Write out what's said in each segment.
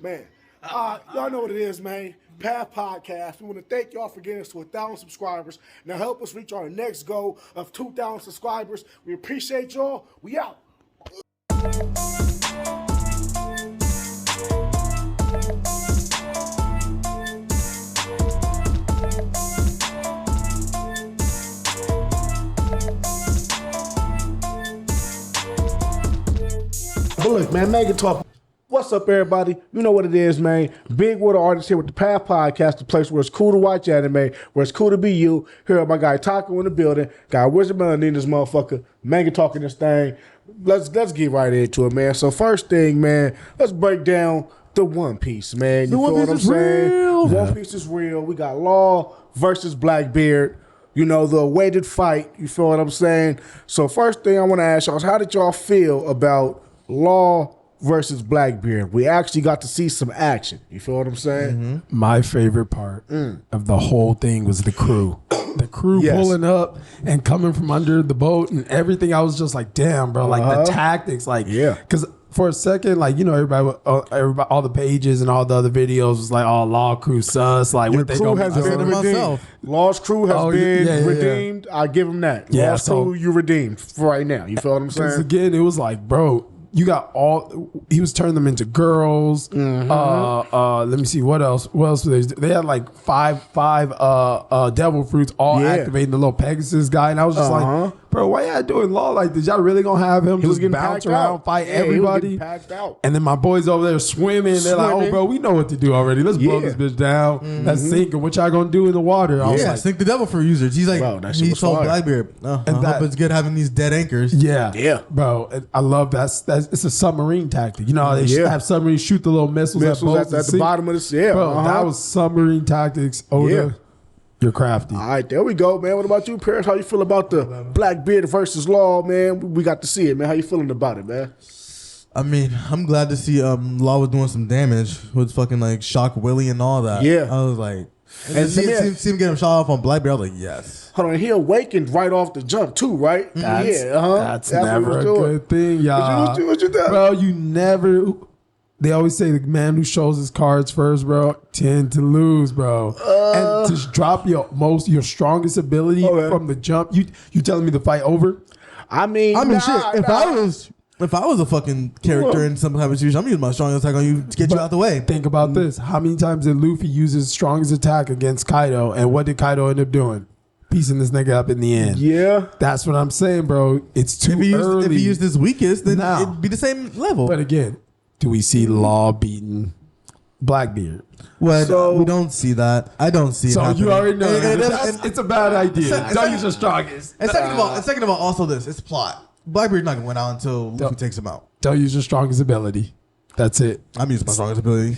Man, y'all know what it is, man. Path Podcast. We want to thank y'all for getting us to 1,000 subscribers. Now help us reach our next goal of 2,000 subscribers. We appreciate y'all. We out. But look, man, Manga talk. What's up, everybody? You know what it is, man. Big water artist here with the Path Podcast, the place where it's cool to watch anime, where it's cool to be you. Here, my guy Taco in the building. Got Wizard Melody in this motherfucker. Manga talking this thing. Let's get right into it, man. So first thing, man, let's break down the One Piece, man. You feel what I'm saying? Real. One Piece is real. We got Law versus Blackbeard. You know, the awaited fight. You feel what I'm saying? So first thing I want to ask y'all is, how did y'all feel about Law versus Blackbeard? We actually got to see some action. You feel what I'm saying? Mm-hmm. My favorite part of the whole thing was the crew. The crew pulling up and coming from under the boat and everything. I was just like, damn, bro. Like the tactics, like, because for a second, like, you know, everybody, all the pages and all the other videos was like, oh, Law crew sus. Like, Your what they crew gonna has be been doing? redeemed. Law's crew has been redeemed. I give him that. Yeah, Law's crew, you redeemed for right now. You feel what I'm saying? Because again, it was like, bro, you got he was turning them into girls. Let me see, what else was there? They had like five devil fruits all activating the little Pegasus guy. And I was just like, bro, why y'all doing Law like this? Y'all really gonna have him just bounce around, fight everybody? He was getting packed out. And then my boys over there swimming. They're like, oh, bro, we know what to do already. Let's blow this bitch down. Let's sink. And what y'all gonna do in the water? I was like, sink the devil fruit users. He's like, bro, he told Blackbeard, I hope it's good having these dead anchors. Yeah, bro. I love that. It's a submarine tactic. You know how they have submarines shoot the little missiles at the bottom of the sea. Bro, that was submarine tactics. You're crafty. All right, there we go, man. What about you, Paris? How you feel about the Blackbeard versus Law, man? We got to see it, man. How you feeling about it, man? I mean, I'm glad to see Law was doing some damage with fucking like Shock Willie and all that. Yeah. I was like, and see him get him shot off on Blackbeard. I was like, yes. Hold on, he awakened right off the jump too, right? That's never a good thing, y'all. What you doing? Bro, you never. They always say the man who shows his cards first, bro, tend to lose, bro. And to drop your strongest ability from the jump. You telling me the fight over? I mean, shit. If I was a fucking character in some type of situation, I'm using my strongest attack on you to get you out the way. Think about this. How many times did Luffy use his strongest attack against Kaido? And what did Kaido end up doing? Piecing this nigga up in the end. Yeah. That's what I'm saying, bro. It's too early. If he used his weakest, then it'd be the same level. But again, do we see Law beating Blackbeard? Well, we don't see that. I don't see it happening. You already know. It's a bad idea. Don't use your strongest. And second of all, also this. It's plot. Blackbeard's not going to win out until Luffy takes him out. Don't use your strongest ability. That's it. I'm using my strongest ability.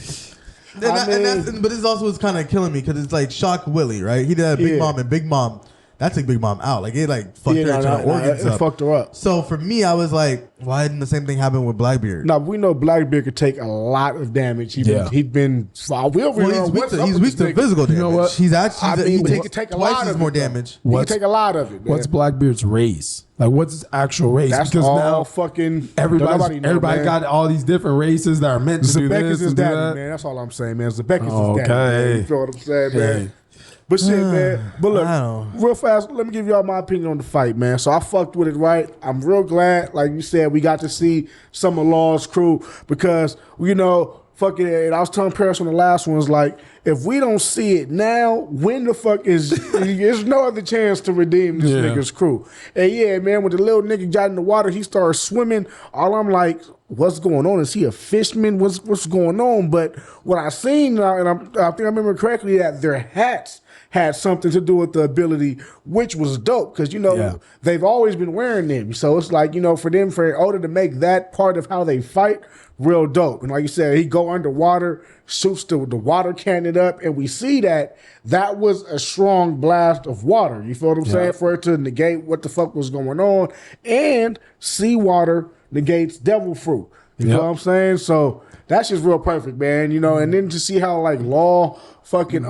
But this also is kind of killing me because it's like Shock Willie, right? He did that Big Mom, and Big Mom, that took Big Mom out. Like, it like fucked her organs up. It fucked her up. So for me, I was like, why didn't the same thing happen with Blackbeard? Now, we know Blackbeard could take a lot of damage. He's been... he's weak to physical damage. You know what? He can take a lot of more damage. He can take a lot of it, man. What's Blackbeard's race? Like, what's his actual race? That's because all now fucking... Everybody got all these different races that are meant to do this is and daddy, that. man. That's all I'm saying, man. Zebek is his daddy, man. You feel what I'm saying, man? But shit, man. But look, real fast, let me give y'all my opinion on the fight, man. So I fucked with it, right? I'm real glad, like you said, we got to see some of Law's crew because, you know, fucking, and I was telling Paris on the last one, was like, if we don't see it now, when the fuck is, there's no other chance to redeem this nigga's crew. And yeah, man, when the little nigga got in the water, he started swimming. All I'm like, what's going on? Is he a fishman? What's going on? But what I seen, and I think I remember correctly, that their hats had something to do with the ability, which was dope because, you know, they've always been wearing them. So it's like, you know, for Oda to make that part of how they fight, real dope. And like you said, he go underwater, shoots the water cannon up, and we see that was a strong blast of water. You feel what I'm saying? For it to negate what the fuck was going on. And seawater negates devil fruit. You know what I'm saying? So that's just real perfect, man. You know, and then to see how like Law fucking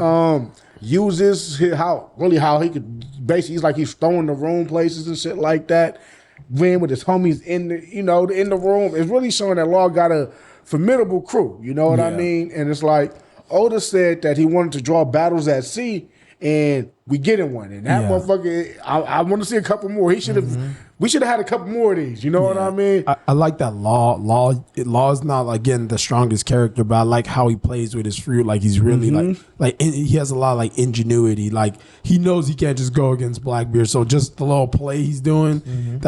uses how he could basically, he's throwing the room places and shit like that. Vin with his homies in the room. It's really showing that Law got a formidable crew. You know what I mean? And it's like Oda said that he wanted to draw battles at sea, and we getting one. And that motherfucker, I want to see a couple more. We should have had a couple more of these. You know what I mean? I like that Law is not like getting the strongest character, but I like how he plays with his fruit. Like he's really he has a lot of like ingenuity. Like he knows he can't just go against Blackbeard. So just the little play he's doing,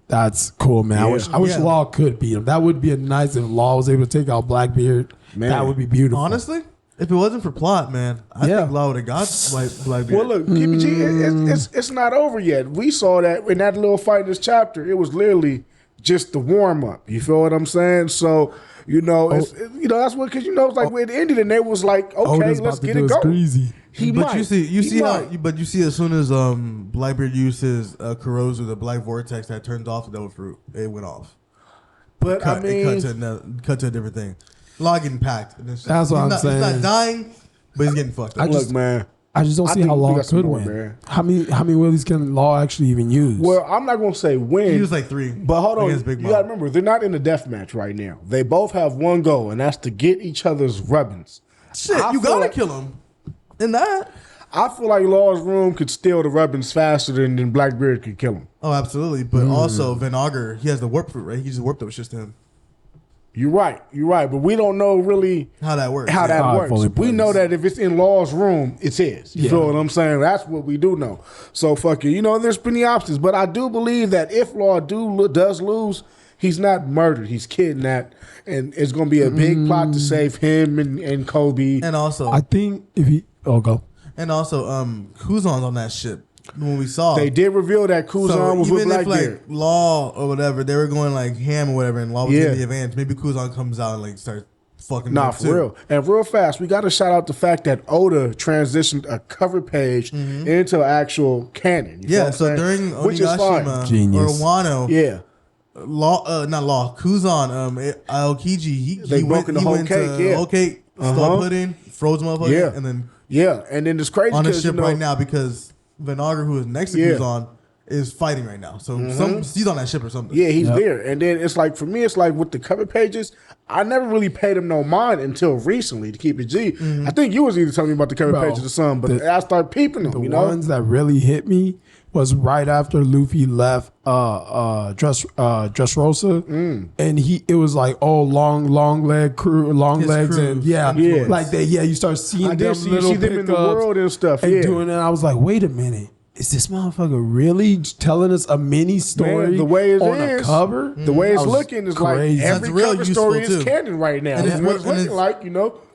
that's cool, man. I wish Law could beat him. That would be nice if Law was able to take out Blackbeard. Man. That would be beautiful. Honestly, if it wasn't for plot, man, I think Law would have got Blackbeard. Well, look, PPG, it's not over yet. We saw that in that little fight in this chapter. It was literally just the warm up. You feel what I'm saying? So that's what, because it's like we're at the end of it, and they was like, okay, let's get it going. Crazy. You see, as soon as Blackbeard uses Kurozu, the black vortex that turns off the devil fruit, it went off. But it cut to a different thing. Law getting packed. That's what I'm saying. He's not dying, but he's getting fucked up. Look, man. I just don't see how Law could win. Man. How many willies can Law actually even use? Well, I'm not going to say win. He used like 3. But hold on. You got to remember, they're not in a death match right now. They both have one goal, and that's to get each other's rubbings. Shit, you got to kill him. In that. I feel like Law's room could steal the rubbings faster than Blackbeard could kill him. Oh, absolutely. But also, Van Auger, he has the warp fruit, right? He just warped up shit to him. You're right. But we don't know really how that works. We know that if it's in Law's room, it's his. You feel what I'm saying? That's what we do know. So fuck it. There's plenty options. But I do believe that if Law does lose, he's not murdered. He's kidnapped. And it's going to be a big plot to save him and Kobe. And also, I think if he... Oh, go. And also, Kuzan's on that ship. When we saw, they did reveal that Kuzan was with Blackbeard. Like Law or whatever, they were going like ham or whatever, and Law was in the advance. Maybe Kuzan comes out and like starts fucking. Nah, for real. And real fast, we got to shout out the fact that Oda transitioned a cover page into actual canon. So during Onigashima or Wano, Kuzan, Aokiji, he went in the whole cake, stole pudding, froze motherfucker, and then. Yeah, and then it's crazy on the ship right now because Van Auger, who is next to Kuzan, is fighting right now. So he's on that ship or something. Yeah, he's there. And then it's like, for me, it's like with the cover pages, I never really paid him no mind until recently, to keep it G. I think you was either telling me about the cover pages or something, but I started peeping them. The ones that really hit me was right after Luffy left Dressrosa, and it was like long leg crew, legs, and you start seeing them in the world and stuff, and doing it. I was like, wait a minute. Is this motherfucker really telling us a mini story? Man, the way it on is, a cover? The way it's looking is crazy. Like every cover story is canon right now. And it's what it's looking like,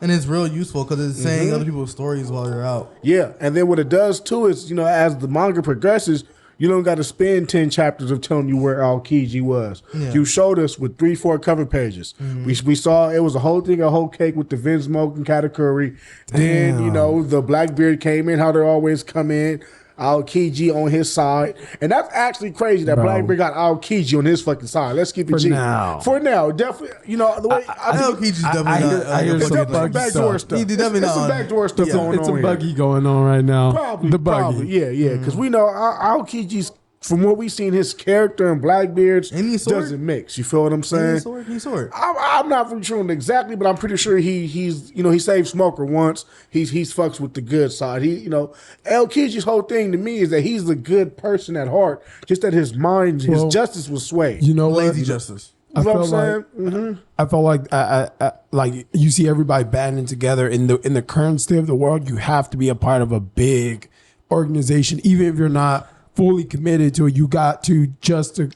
And it's real useful because it's saying other people's stories while you're out. Yeah, and then what it does too is, as the manga progresses, you don't got to spend 10 chapters of telling you where Aokiji was. Yeah. You showed us with 3-4 cover pages. We saw it was a whole cake with the Vin Smoke and Katakuri. Then, the Blackbeard came in, how they always come in. Aokiji on his side. And that's actually crazy that Blackbeard got Aokiji on his fucking side. Let's keep it G. For now. Definitely, the way Aokiji's definitely I hear some backdoor stuff. There's some backdoor stuff going on. It's a buggy going on right now. Probably. Yeah. Because we know Aokiji's, from what we've seen, his character and Blackbeard's doesn't mix. You feel what I'm saying? He's sword. I'm not really sure exactly, but I'm pretty sure he's he saved Smoker once. He's fucks with the good side. Aokiji's whole thing to me is that he's a good person at heart. Just that his mind, his justice was swayed. You know what? Lazy justice. I felt like you see everybody banding together in the current state of the world. You have to be a part of a big organization, even if you're not fully committed to it. You got to just to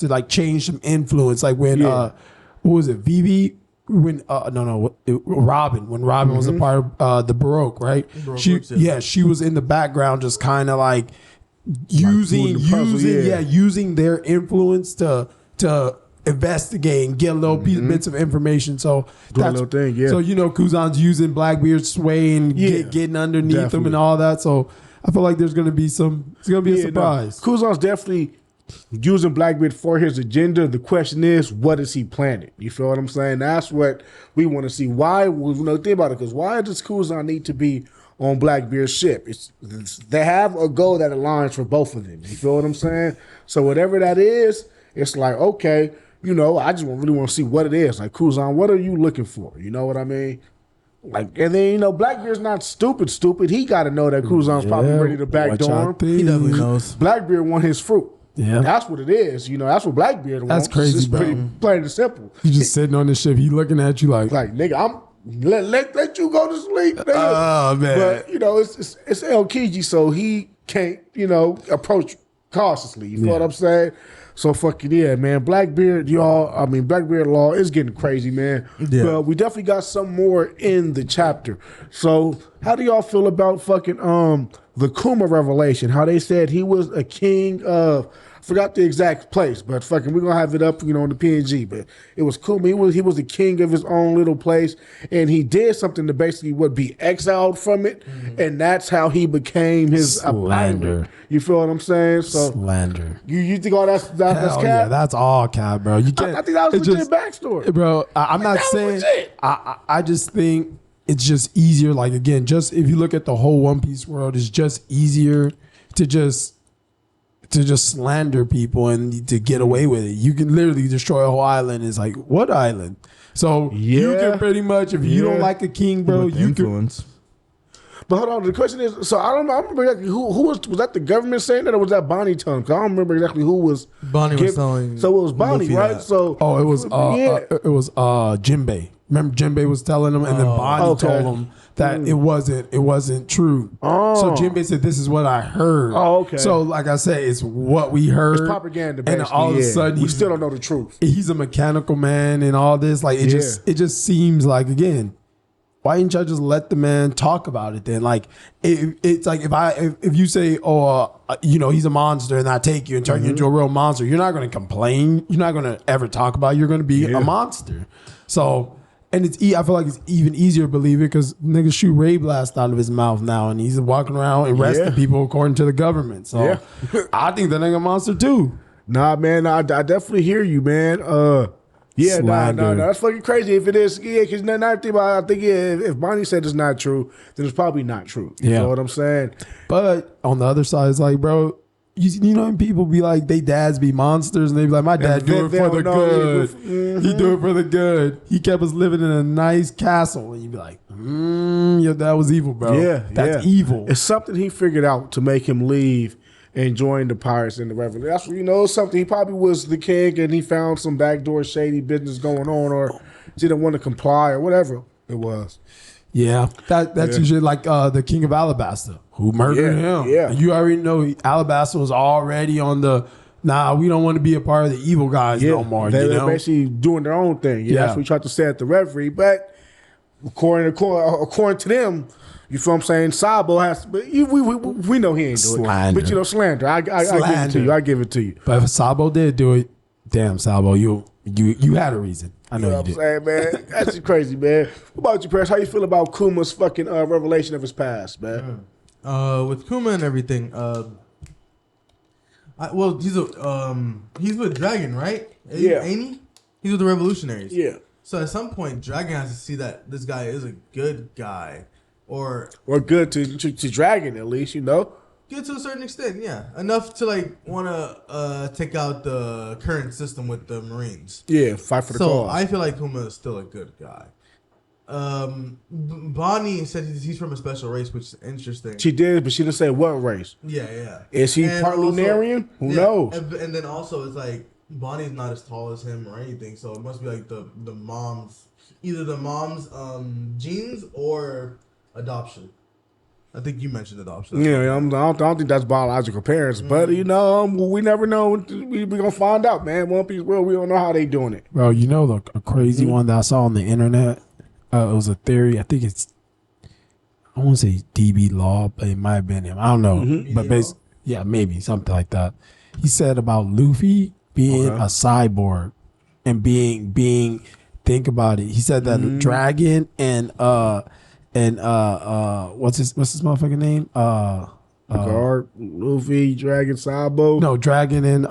like change some influence. Like when what was it, Vivi? When Robin. When Robin was a part of the Baroque, right? She was in the background, just kind of like using their influence to investigate and get little bits of information. So that's a little thing. Yeah. So Kuzan's using Blackbeard's sway and getting underneath him and all that. So I feel like there's going to be a surprise. No. Kuzan's definitely using Blackbeard for his agenda. The question is, what is he planning? You feel what I'm saying? That's what we want to see. Why? Think about it. Because why does Kuzan need to be on Blackbeard's ship. They have a goal that aligns for both of them. You feel what I'm saying? So whatever that is, it's like, okay, you know, I just really want to see what it is. Like, Kuzan, what are you looking for? You know what I mean? Like, and then, you know, Blackbeard's not stupid. He got to know that Kuzan's probably ready to backdoor him. He definitely knows. Blackbeard want his fruit. Yeah, that's what it is. You know, that's what Blackbeard wants. That's crazy, it's bro. Pretty plain and simple. You just sitting on this ship. He looking at you like nigga, I'm let you go to sleep. Nigga. Oh man, but you know, it's El Kiji, so he can't, you know, approach cautiously. You know what I'm saying? So fucking yeah, man. Blackbeard, b.d.alaw is getting crazy, man. Yeah. But we definitely got some more in the chapter. So how do y'all feel about fucking the Kuma revelation? How they said he was a king of, I forgot the exact place, but fucking we're gonna have it up, you know, on the PNG. But it was Kuma. He was the king of his own little place, and he did something to basically be exiled from it, and that's how he became his slander. You feel what I'm saying? So slander. You think all that's cap? Yeah, that's all cap, bro. You can't. I think that was legit backstory, bro. I'm not saying. I just think it's just easier. Like again, just if you look at the whole One Piece world, it's just easier to just slander people and to get away with it. You can literally destroy a whole island. It's like, what island? So you can pretty much, if you don't like a king, bro, you influence. But hold on, the question is, so I don't know. I don't remember exactly who was that the government saying that, or was that Bonnie telling? Because I don't remember exactly who was. Bonnie was telling. So it was Bonnie, right? That. So it was Jinbei. Remember, Jinbei was telling him, and then Bonnie told him that it wasn't true. So Jinbei said, "This is what I heard." Oh, okay. So like I said, it's what we heard. It's propaganda, basically. And all of a sudden, we still don't know the truth. He's a mechanical man, and all this. Like it just seems like, again, why didn't y'all just let the man talk about it then? Like it's like if you say, you know, he's a monster, and I take you and turn you into a real monster, you're not going to complain. You're not going to ever talk about it. You're going to be a monster. So. And I feel like it's even easier to believe it because niggas shoot ray blast out of his mouth now, and he's walking around arresting people according to the government. So I think that nigga a monster too. Nah, man, I definitely hear you, man. Nah, that's fucking crazy. If it is, because I think if Bonnie said it's not true, then it's probably not true. You know what I'm saying? But on the other side, it's like, bro, you know, people be like, they dads be monsters, and they be like, my dad do it for the good. He do it for the good. He kept us living in a nice castle, and you be like, your dad was evil, bro. That's evil. It's something he figured out to make him leave and join the pirates in the revolution. That's, you know, something. He probably was the king, and he found some backdoor shady business going on, or didn't want to comply, or whatever it was. Yeah, that's usually like the king of Alabasta, who murdered him. Yeah, and you already know Alabasta was already on the, we don't want to be a part of the evil guys no more. They're basically doing their own thing. That's what we tried to say at the reverie. But according to them, you feel what I'm saying? Sabo has to, but we know he ain't doing it. But you know, slander. I give it to you. I give it to you. But if Sabo did do it, damn, Sabo, you had a reason. I know you did. What I'm saying, man? That's just crazy, man. What about you, Press? How you feel about Kuma's fucking revelation of his past, man? With Kuma and everything, he's with Dragon, right? Ain't he? He's with the Revolutionaries. Yeah. So at some point, Dragon has to see that this guy is a good guy, or good to Dragon at least, you know. Good to a certain extent, yeah. Enough to like want to take out the current system with the Marines. Yeah, fight for the cause. So I feel like Kuma is still a good guy. Bonnie said he's from a special race, which is interesting. She did, but she didn't say what race. Yeah. Is he part Lunarian? Who knows? And then also it's like Bonnie's not as tall as him or anything, so it must be like the mom's, either the mom's genes or adoption. I think you mentioned adoption. Yeah, I don't think that's biological parents, but you know, we never know. We gonna find out, man. One Piece world, we don't know how they doing it. Bro, you know a crazy one that I saw on the internet. It was a theory. I think I won't say b.d.alaw, but it might have been him. I don't know, but maybe something like that. He said about Luffy being a cyborg and being. Think about it. He said that Dragon and what's his motherfucking name? Guard, Luffy, Dragon, Sabo. No, Dragon and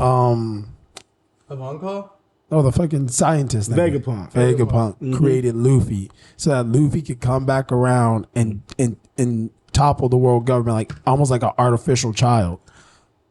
Ivankov? Oh, the fucking scientist. Vegapunk created Luffy so that Luffy could come back around and topple the world government, like almost like an artificial child.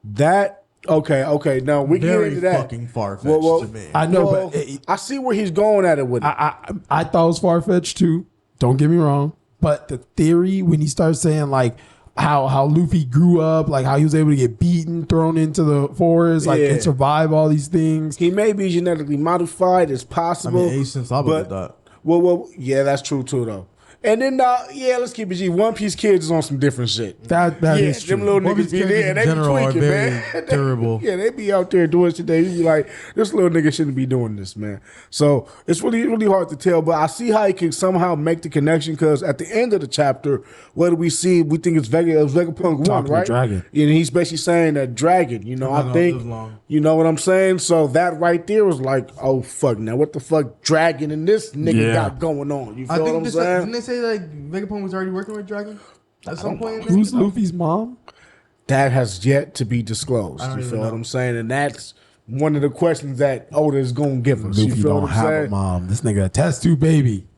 That okay. Now we get into that. Fucking far fetched to me. I know, but I see where he's going at it with it. I thought it was far fetched too. Don't get me wrong, but the theory when he starts saying like how Luffy grew up, like how he was able to get beaten, thrown into the forest, like and survive all these things. He may be genetically modified. It's possible. I mean, Ace and Sabo did that. Well, yeah, that's true too, though. And then, let's keep it G. One Piece kids is on some different shit. That is true. Them little One niggas Piece be kids there and in they be general are tweaking, very man. terrible. Yeah, they be out there doing shit. They be like, this little nigga shouldn't be doing this, man. So it's really, really hard to tell. But I see how he can somehow make the connection because at the end of the chapter, what do we see? We think it's Vegapunk 1, right? Dragon. And he's basically saying that Dragon, I think, you know what I'm saying? So that right there was like, oh, fuck. Now, what the fuck Dragon and this nigga got going on? You feel what I'm saying? Didn't they say like Vegapunk was already working with Dragon at some point? Who's Luffy's mom? That has yet to be disclosed. You feel what I'm saying? And that's one of the questions that Oda is going to give us. Luffy You feel don't what I'm have saying? a mom. This nigga a test tube baby.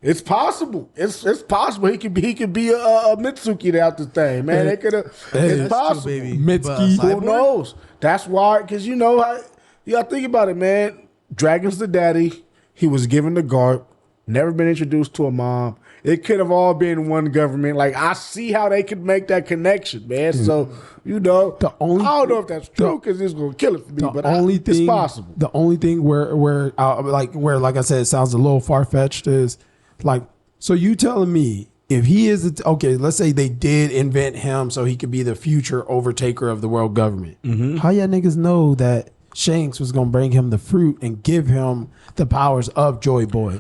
It's possible. It's possible. He could be a Mitsuki out the thing, man. They could have. It's possible. Baby. Mitsuki. Who knows? That's why. Because you gotta think about it, man. Dragon's the daddy. He was given the garp. Never been introduced to a mom. It could have all been one government. Like I see how they could make that connection, man. So I don't know if that's true because it's gonna kill it for me. But it's possible. The only thing where like I said, it sounds a little far fetched is like. So you telling me if he is okay? Let's say they did invent him so he could be the future overtaker of the world government. How y'all niggas know that Shanks was gonna bring him the fruit and give him the powers of Joy Boy?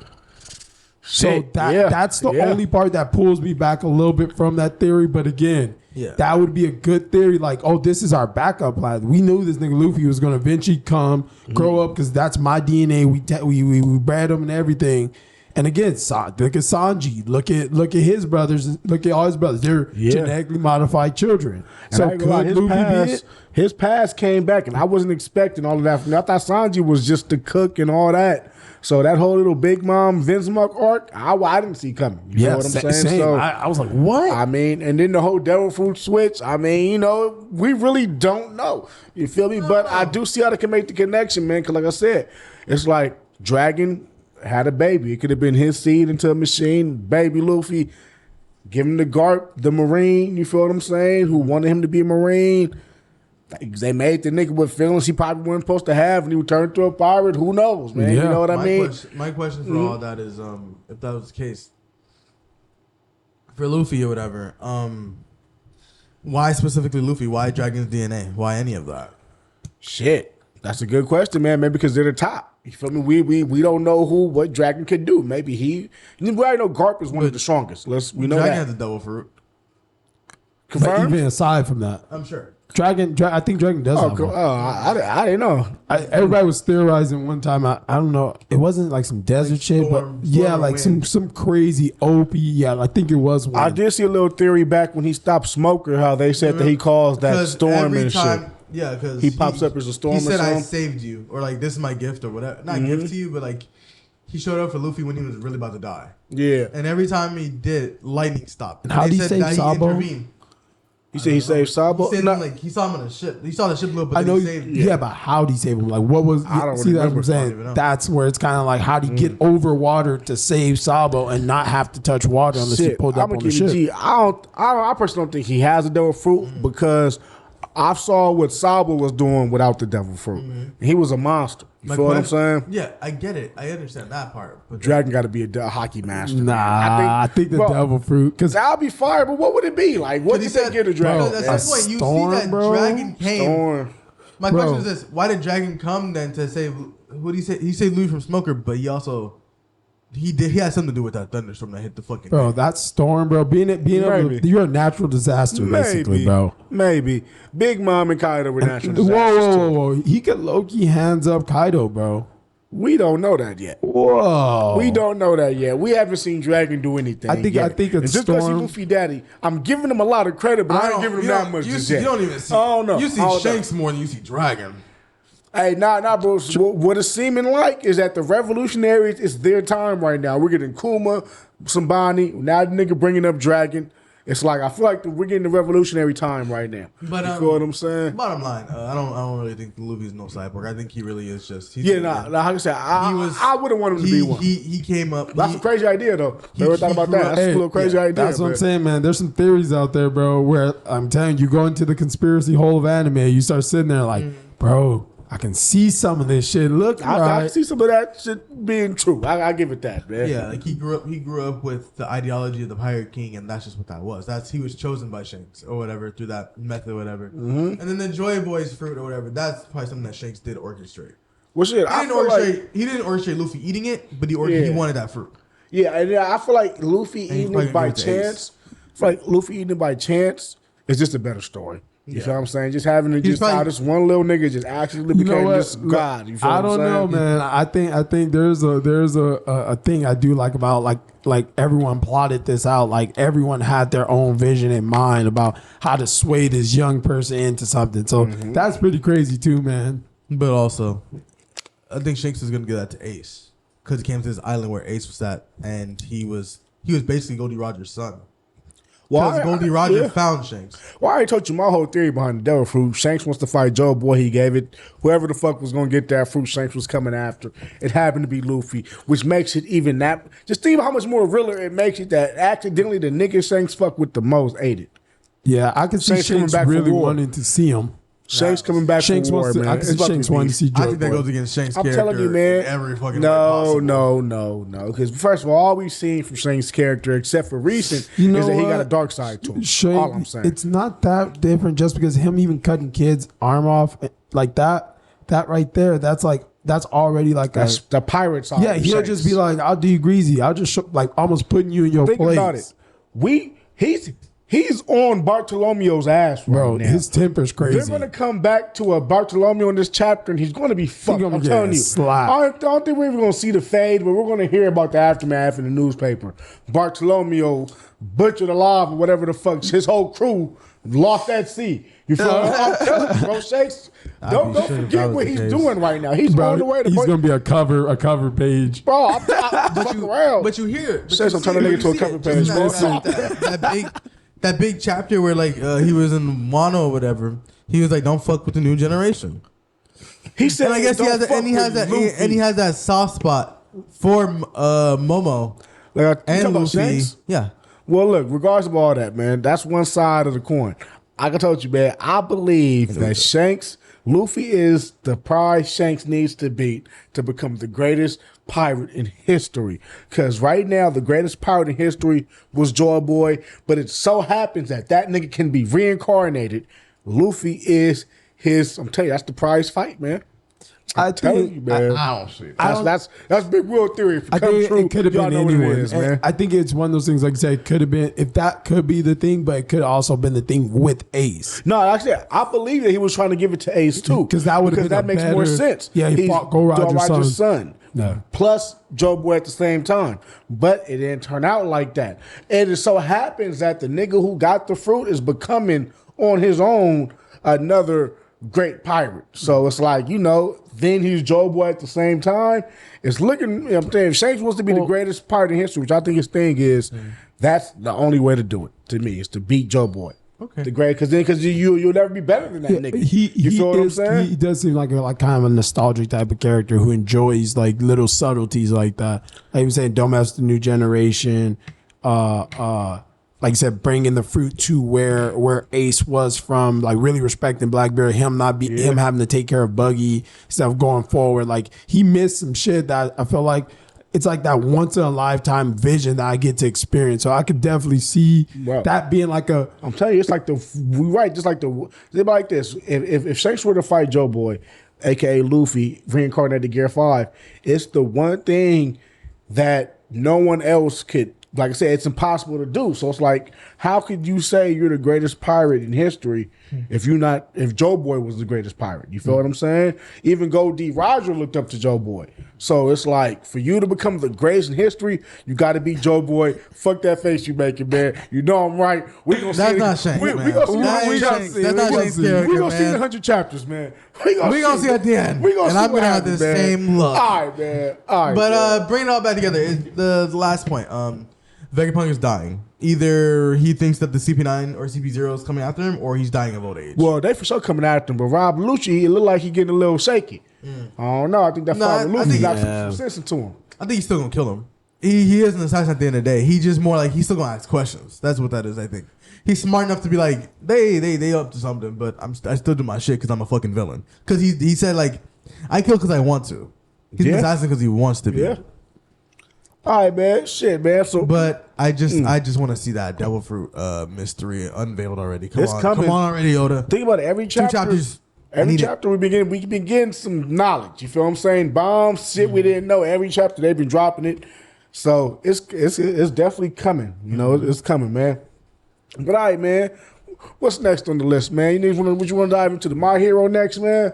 So that's the only part that pulls me back a little bit from that theory. But again, that would be a good theory. Like, oh, this is our backup plan. We knew this nigga Luffy was going to eventually come, grow up, because that's my DNA. We bred him and everything. And again, look at Sanji. Look at his brothers. Look at all his brothers. They're genetically modified children. And so could his past came back, and I wasn't expecting all of that from me. I thought Sanji was just the cook and all that. So that whole little Big Mom Vinsmoke arc, I didn't see coming. You know what I'm saying? Same. So I was like, what? I mean, and then the whole Devil Fruit switch. I mean, we really don't know. You feel me? But I do see how they can make the connection, man. Because like I said, it's like Dragon had a baby. It could have been his seed into a machine. Baby Luffy, give him the Garp, the Marine. You feel what I'm saying? Who wanted him to be a Marine. They made the nigga with feelings he probably wasn't supposed to have, and he would turn into a pirate. Who knows, man? You know what I mean? My question for all that is, if that was the case, for Luffy or whatever, why specifically Luffy? Why Dragon's DNA? Why any of that? Shit, that's a good question, man. Maybe because they're the top. You feel me? We don't know what Dragon could do. Maybe we already know Garp is one of the strongest. We know Dragon that. has the Devil Fruit. But even aside from that, I'm sure. I think Dragon does have one. I didn't know. Everybody was theorizing one time. I don't know. It wasn't like some desert shit, but like some crazy OP. Yeah, I think it was one. I did see a little theory back when he stopped Smoker, how they said that he caused that storm and shit. Yeah, because he pops up as a storm. He said, or something. "I saved you," or like, "This is my gift," or whatever. Not gift to you, but like, he showed up for Luffy when he was really about to die. Yeah, and every time he did, lightning stopped. And how did he save Sabo? You said he saved Sabo? He saw him on a ship. He saw the ship blow up, but I know. he saved him. Yeah, but how did he save him? Like, what was? I don't see, remember. that's what I'm saying. That's where it's kind of like, how do you get over water to save Sabo and not have to touch water unless you pulled up on the ship? I personally don't think he has a devil fruit because I saw what Sabo was doing without the devil fruit. He was a monster. You feel what I'm saying? Yeah, I get it. I understand that part. But Dragon got to be a hockey master. Nah, I think the devil fruit. Because that'll be fire, but what would it be? Like, what did they get a dragon? Bro, at some point, you see that Dragon came. Storm. My question is this. Why did Dragon come then to save... What did he say? He saved Luffy from Smoker, but he also... He had something to do with that thunderstorm that hit the fucking... Bro, that storm, bro. You're a natural disaster, basically, bro. Maybe. Big Mom and Kaido were natural disasters. Whoa. He could Loki hands up Kaido, bro. We don't know that yet. Whoa. We don't know that yet. We haven't seen Dragon do anything. I think it's just because he's Luffy Daddy, I'm giving him a lot of credit, but I ain't giving him that much just yet. You don't even see... Oh, no. You see Shanks more than you see Dragon. Hey, nah, bro. What it's seeming like is that the revolutionaries, it's their time right now. We're getting Kuma, Sambani, now the nigga bringing up Dragon. It's like I feel like we're getting the revolutionary time right now. But you feel what I'm saying? Bottom line, I don't really think Luffy's no cyborg. I think he really is just. Like I said, I wouldn't want him to be one. He came up. That's a crazy idea, though. Never thought about that. That's a little crazy idea. That's what I'm saying, man. There's some theories out there, bro. Where I'm telling you, go into the conspiracy hole of anime. You start sitting there like, bro, I can see some of this shit. Look, I can see some of that shit being true. I give it that, man. Yeah, like he grew up with the ideology of the Pirate King, and that's just what that was. He was chosen by Shanks or whatever through that method or whatever. Mm-hmm. And then the Joy Boy's fruit or whatever. That's probably something that Shanks did orchestrate. Well, shit, he didn't orchestrate Luffy eating it, but he wanted that fruit. Yeah, and I feel like Luffy eating it by chance. I feel like Luffy eating it by chance is just a better story. You feel what I'm saying? Just having to how this one little nigga just actually became this god. You feel I don't know, man. I think there's a thing I do like about like everyone plotted this out. Like everyone had their own vision in mind about how to sway this young person into something. So that's pretty crazy too, man. But also, I think Shanks is gonna give that to Ace because he came to this island where Ace was at, and he was basically Goldie Roger's son. Because Goldie Roger found Shanks. Well, I already told you my whole theory behind the devil fruit. Shanks wants to fight Joe Boy. He gave it. Whoever the fuck was going to get that fruit, Shanks was coming after. It happened to be Luffy, which makes it even that. Just think about how much more realer it makes it that accidentally the nigga Shanks fuck with the most ate it. Yeah, I can see Shanks really wanting to see him. Shanks coming back from war, man. I can see Shanks wanting to see Joe. I think that goes against Shanks' character. I'm telling you, man. Every fucking No. Because first of all we've seen from Shanks' character, except for recent, is that he got a dark side to him. All I'm saying. It's not that different just because him even cutting kids' arm off like that right there, that's already like that's the pirate side. Yeah, he'll just be like, I'll do you greasy. I'll just like almost putting you in your place. Think about it. He's on Bartolomeo's ass right now. His temper's crazy. They're going to come back to a Bartolomeo in this chapter, and he's going to be fucked. I'm telling you. I don't think we're even going to see the fade, but we're going to hear about the aftermath in the newspaper. Bartolomeo butchered alive or whatever the fuck. His whole crew lost at sea. You feel me? I'm telling you, bro, Shakes. Don't forget what he's doing right now. He's on the way to. He's going to be a cover page. Bro, I'm fucking around. But you hear it. Shakes, I'm turning nigga to a cover page. That big chapter where like he was in Wano or whatever, he was like, "Don't fuck with the new generation." He said, and I guess he has that soft spot for Momo and Luffy. Yeah. Well, look, regardless of all that, man, that's one side of the coin. Like I told you, man, I believe that Luffy is the prize Shanks needs to beat to become the greatest pirate in history. Because right now, the greatest pirate in history was Joy Boy, but it so happens that nigga can be reincarnated. Luffy is his. I'm telling you, that's the prize fight, man. I don't see it. That's big real theory. If it comes true, it could have been anyone. Man. I think it's one of those things, like I said, could have been, if that could be the thing, but it could have also been the thing with Ace. No, actually, I believe that he was trying to give it to Ace too. Because that makes more sense. Yeah, he fought Gold Roger's son. No. Plus Joe Boy at the same time. But it didn't turn out like that. And it so happens that the nigga who got the fruit is becoming on his own another great pirate. So it's like, then he's Joe Boy at the same time. It's looking, I'm saying, if Shanks wants to be the greatest pirate in history, which I think his thing is, that's the only way to do it, to me, is to beat Joe Boy. Okay. The great, because you'll never be better than that nigga. You feel what I'm saying? He does seem like kind of a nostalgic type of character who enjoys like little subtleties like that. Like you saying, don't mess with the new generation. Like you said, bringing the fruit to where Ace was from, like really respecting Blackbeard, him having to take care of Buggy, stuff going forward. Like he missed some shit that I feel like it's like that once in a lifetime vision that I get to experience. So I could definitely see that being like I'm telling you, it's like it's like this. If Shanks were to fight Joe Boy, aka Luffy, reincarnated Gear 5, it's the one thing that no one else could. Like I said, it's impossible to do. So it's like, how could you say you're the greatest pirate in history if Joe Boy was the greatest pirate? You feel what I'm saying? Even Goldie Roger looked up to Joe Boy. So it's like, for you to become the greatest in history, you got to be Joe Boy. Fuck that face you making, man. You know I'm right. We gonna That's not Shanks, man. We gonna see the 100 chapters, man. We gonna see at the end. And I'm gonna have the same look. All right, man. All right. But bringing it all back together is the last point. Vegapunk is dying. Either he thinks that the CP9 or CP0 is coming after him, or he's dying of old age. Well, they for sure coming after him, but Rob Lucci, it look like he getting a little shaky. I don't know. I think that Father Lucci got some sense into him. I think he's still gonna kill him. He is an assassin at the end of the day. He just more like he's still gonna ask questions. That's what that is. I think he's smart enough to be like they up to something, but I still do my shit because I'm a fucking villain. Because he said like I kill because I want to. He's an assassin because he wants to be. Yeah. All right, man. Shit, man. So, but I just want to see that devil fruit mystery unveiled already. Come on already, Yoda. Think about it. Every chapter, 2 chapters. Every chapter we begin some knowledge. You feel what I'm saying? Bombs, shit we didn't know. Every chapter they've been dropping it. So it's definitely coming. You know, it's coming, man. But all right, man. What's next on the list, man? You want to dive into the My Hero next, man?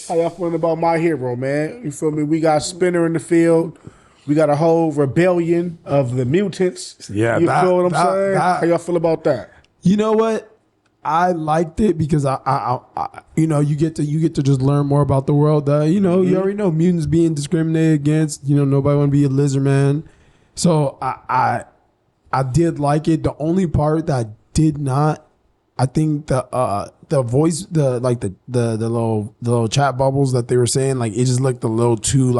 How y'all feeling about My Hero, man? You feel me? We got Spinner in the field. We got a whole rebellion of the mutants. Yeah, you feel what I'm saying? How y'all feel about that? You know what? I liked it because I you know, you get to just learn more about the world. You already know mutants being discriminated against. You know, nobody want to be a lizard man. So I did like it. The only part that I did not, I think the voice, the little chat bubbles that they were saying, like it just looked a little too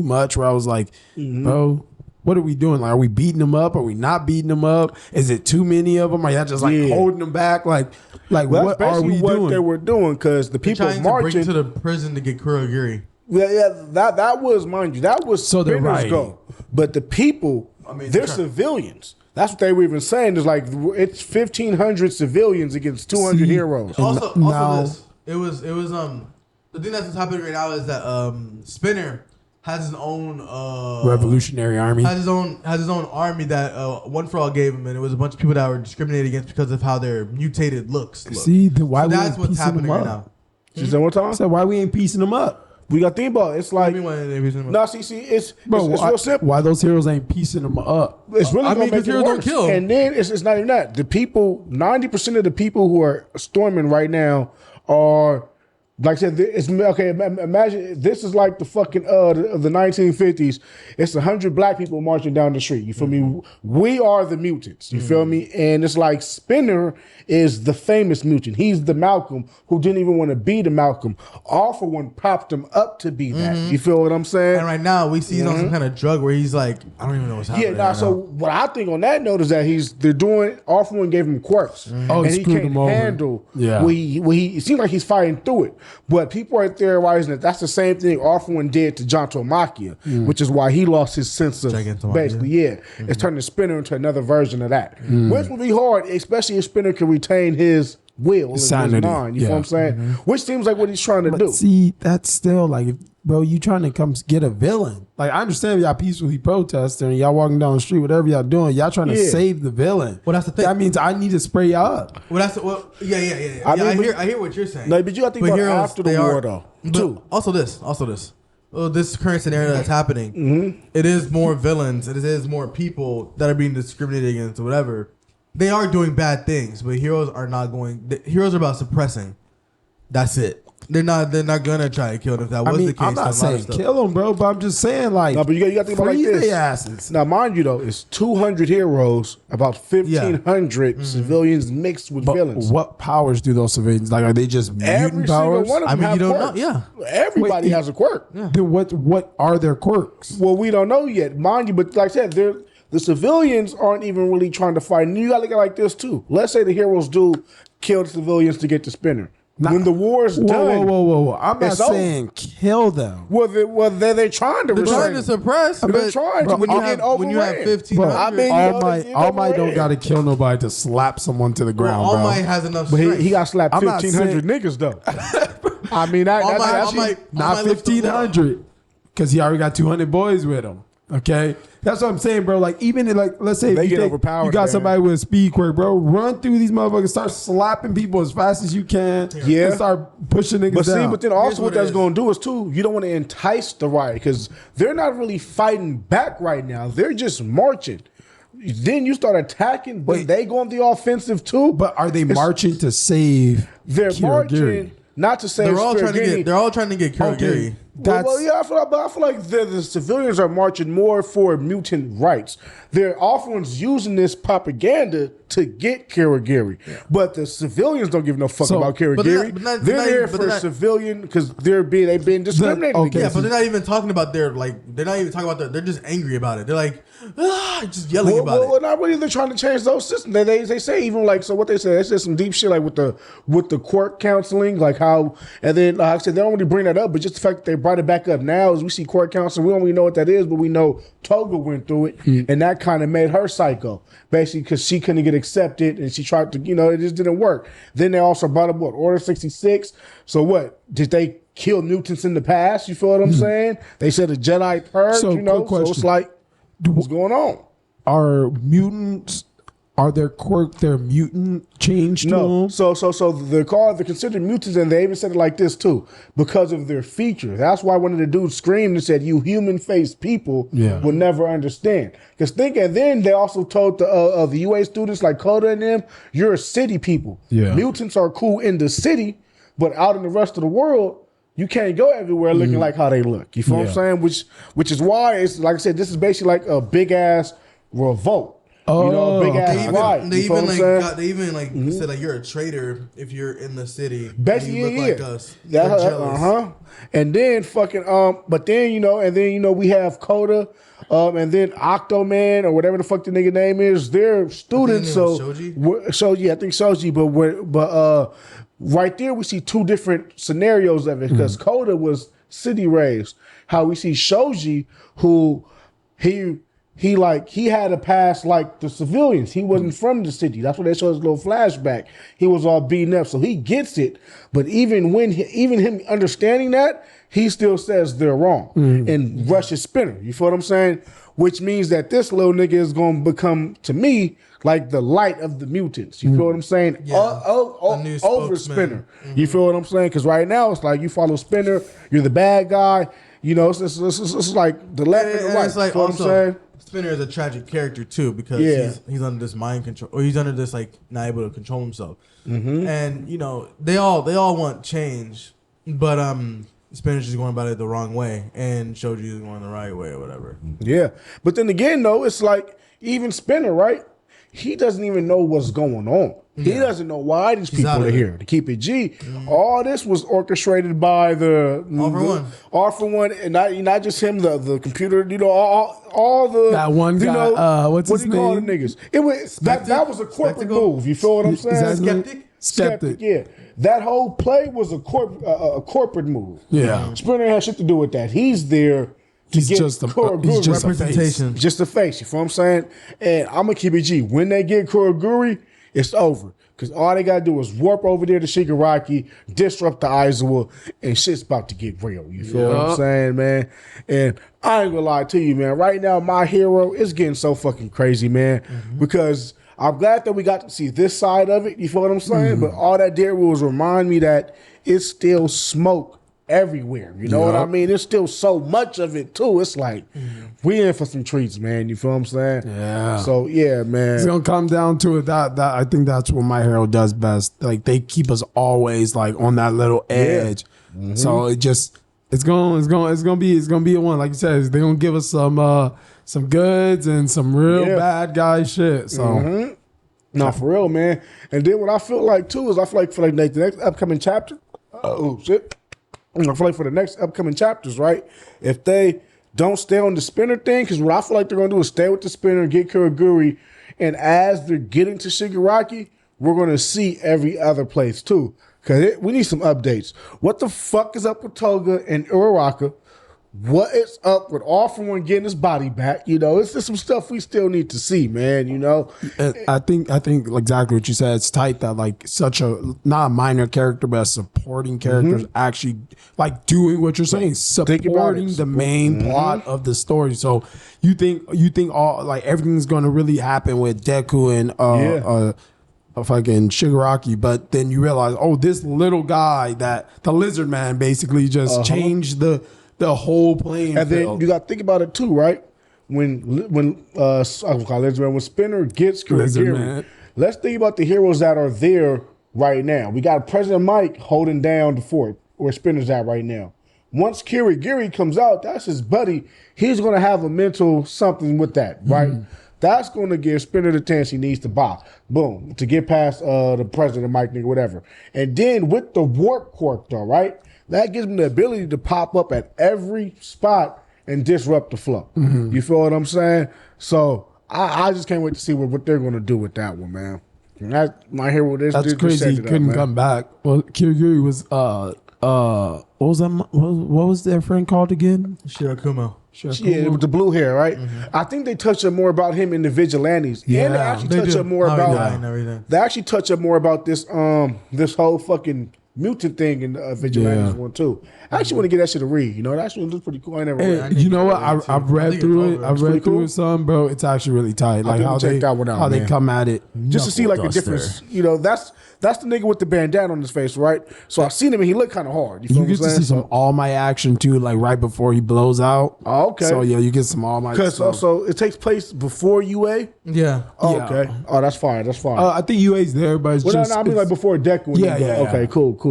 much. Where I was like, bro, what are we doing? Like, are we beating them up? Are we not beating them up? Is it too many of them? Are y'all just holding them back? Like well, what are we doing? They were doing because the people marching to the prison to get Kurogiri. Yeah, that was, mind you, that was so Spinner's goal. But the people, they're civilians. That's what they were even saying. Is like it's 1,500 civilians against 200 heroes. Also, this it was the thing that's happening right now is that Spinner has his own revolutionary army. Has his own army that One For All gave him, and it was a bunch of people that were discriminated against because of how their mutated looks look. See, why that's what's happening right now. She said one time. So why we ain't piecing them up? We got to think about it. It's like it's real simple. Why those heroes ain't piecing them up? It's really because heroes don't kill. And then it's not even that. The people, 90% of the people who are storming right now are. Like I said, it's okay. Imagine this is like the fucking the 1950s. It's 100 black people marching down the street. You feel me? We are the mutants. You feel me? And it's like Spinner is the famous mutant. He's the Malcolm who didn't even want to be the Malcolm. All for one propped him up to be that. You feel what I'm saying? And right now we see he's on some kind of drug where he's like, I don't even know what's happening. Yeah. So what I think on that note is that they're doing. All for one gave him quirks, and he can't handle. Yeah. It seems like he's fighting through it. But people are theorizing that that's the same thing Orphan did to John Tomakia, which is why he lost his sense of basically, it's turning Spinner into another version of that. Which would be hard, especially if Spinner can retain his will and his mind. You know what I'm saying? Which seems like what he's trying to do. See, that's still like, bro, you trying to come get a villain. Like, I understand y'all peacefully protesting and y'all walking down the street, whatever y'all doing, y'all trying to save the villain. Well, that's the thing. That means I need to spray y'all up. Well, I hear what you're saying. No, but you got to think about after the war, though. Too. Also this. This current scenario that's happening, it is more villains. It is more people that are being discriminated against or whatever. They are doing bad things, but heroes are not going. Heroes are about suppressing. That's it. They're not gonna try to kill them. If that was the case, I'm not saying kill them, bro. But I'm just saying, like, no, but you got to think about it like this. Asses. Now, mind you, though, it's 200 heroes, about 1,500 civilians mixed with villains. What powers do those civilians like? Are they just mutant powers? One of them have quirks. Yeah, everybody has a quirk. Yeah. Then what are their quirks? Well, we don't know yet, mind you. But like I said, the civilians aren't even really trying to fight. And you got to look at it like this too. Let's say the heroes do kill the civilians to get the Spinner. When the war's done, whoa! I'm not saying kill them. Well, they're trying to. They're trying to suppress. They're trying to. When you have 1,500, All Might don't got to kill nobody to slap someone to the ground. All Might has enough strength. But he got slapped 1,500 niggas though. I mean, that's not 1,500 because he already got 200 boys with him. Okay, that's what I'm saying, bro. Like, even like, let's say if you got somebody with a speed quirk, bro, run through these motherfuckers, start slapping people as fast as you can, and start pushing niggas down. But then also what that's going to do is too, you don't want to entice the riot because they're not really fighting back right now. They're just marching. Then you start attacking, but they go on the offensive too. But are they marching to save? They're marching. Not to say they're all trying to get Kurogiri. Yeah, I feel like the civilians are marching more for mutant rights. They're often using this propaganda to get Kirigiri, but the civilians don't give no fuck about Kirigiri. They're there for civilian because they've been discriminated against. Yeah, but they're not even talking about they're not even talking about they're just angry about it. They're like just yelling about it. Well, not really. They're trying to change those systems. They say even like so. What they say some deep shit like with the court counseling, like how, and then like I said they don't really bring that up, but just the fact that they brought it back up now as we see court counseling, we don't really know what that is, but we know Toga went through it, and that kind of made her psycho, basically because she couldn't get accepted, and she tried to, it just didn't work. Then they also brought up Order 66. So what did they kill mutants in the past? You feel what I'm saying? They said a Jedi purge. So it's like, what's going on? Are mutants? Are their quirk their mutant changed to them? So they're considered mutants, and they even said it like this too, because of their features. That's why one of the dudes screamed and said, "You human-faced people will never understand." Because and then they also told the UA students like Coda and them, "You're city people. Mutants are cool in the city, but out in the rest of the world, you can't go everywhere looking like how they look." You feel what I'm saying? Which is why it's like I said, this is basically like a big ass revolt. Big ass riot. They even said like you're a traitor if you're in the city. Basically, you look like us. They're jealous. And then but then we have Coda, and then Octoman or whatever the fuck the nigga name is. They're students, Shoji. I think Shoji, but right there we see two different scenarios of it because Coda was city raised. How we see Shoji, who he had a past like the civilians. He wasn't from the city. That's what they show us a little flashback. He was all beaten up, so he gets it. But even him understanding that, he still says they're wrong and rushes Spinner. You feel what I'm saying? Which means that this little nigga is going to become, to me, like the light of the mutants. You feel what I'm saying? Over Spinner. You feel what I'm saying? Because right now it's like you follow Spinner, you're the bad guy. It's like the left and the right. It's like you know what I'm saying? Spinner is a tragic character too because he's under this mind control, or he's under this like not able to control himself. And they all want change, but Spinner's just going about it the wrong way, and Shoji is going the right way or whatever. Yeah, but then again though, it's like even Spinner, right? He doesn't even know what's going on. He doesn't know why these people are here. To keep it G, all this was orchestrated by the All for One, and not just him, the computer. All the that one guy. What's his name? Call the niggas? It was that was a corporate move. You feel what I'm saying? Skeptic. Yeah, that whole play was a corporate move. Yeah, Spinner has shit to do with that. He's there. He's just a representation. Just a face. You feel what I'm saying? And I'm going to keep it G. When they get Kuroguri, it's over. Because all they got to do is warp over there to Shigaraki, disrupt the Aizawa, and shit's about to get real. You feel what I'm saying, man? And I ain't going to lie to you, man. Right now, my hero is getting so fucking crazy, man. Because I'm glad that we got to see this side of it. You feel what I'm saying? But all that did was remind me that it's still smoke everywhere. You know what I mean? There's still so much of it too. It's like we in for some treats, man. You feel what I'm saying? Yeah. So yeah, man. It's gonna come down to it. That I think that's what My Hero does best. Like they keep us always like on that little edge. So it's gonna be a one. Like you said, they're gonna give us some goods and some real bad guy shit. So no, for real, man. And then what I feel like too is I feel like for like the next upcoming chapter. Oh shit. I feel like for the next upcoming chapters, right? If they don't stay on the Spinner thing, because what I feel like they're going to do is stay with the Spinner and get Kuroguri, and as they're getting to Shigaraki, we're going to see every other place too. Because we need some updates. What the fuck is up with Toga and Uraraka? What is up with All For One getting his body back? It's just some stuff we still need to see, man. And I think exactly what you said. It's tight that like such a not a minor character, but a supporting character is actually like doing what you're saying, supporting the main plot of the story. So you think all like everything's going to really happen with Deku and fucking Shigaraki, but then you realize, this little guy, that the lizard man basically just changed the whole playing and field. Then you got to think about it too, right? When Spinner gets Kurogiri, let's think about the heroes that are there right now. We got President Mike holding down the fort where Spinner's at right now. once Kirigiri comes out, that's his buddy. He's going to have a mental something with that, right? That's going to give Spinner the chance he needs to buy. Boom. To get past the president, Mike, nigga, whatever. And then with the warp quirk, though, right? That gives him the ability to pop up at every spot and disrupt the flow. You feel what I'm saying? So I just can't wait to see what they're going to do with that one, man. And that my hero. That's crazy. He couldn't come back. Well, Kirigiri was what was that? What was their friend called again? Shirakumo. Yeah, with the blue hair, right? I think they touch up more about him in the Vigilantes. Yeah, and they actually touch up more about they actually touch up more about this this whole fucking mutant thing in Vigilantes one too. I actually want to get that shit a read. You know, that shit looks pretty cool. I never read. You know what? I've read through it. I've read through it some, bro. It's actually really tight. Like how they that one out, how they come at it, just to see like the difference. You know, that's the nigga with the bandana on his face, right? So I seen him and he looked kind of hard. You get to see some All Might action too, like right before he blows out. Oh, okay. So yeah, you get some All Might. Because also it takes place before UA. Yeah. Oh, okay. Oh, that's fine. That's fine. I think UA's there, but it's just. No, I mean like before Deku. Yeah. Okay, cool.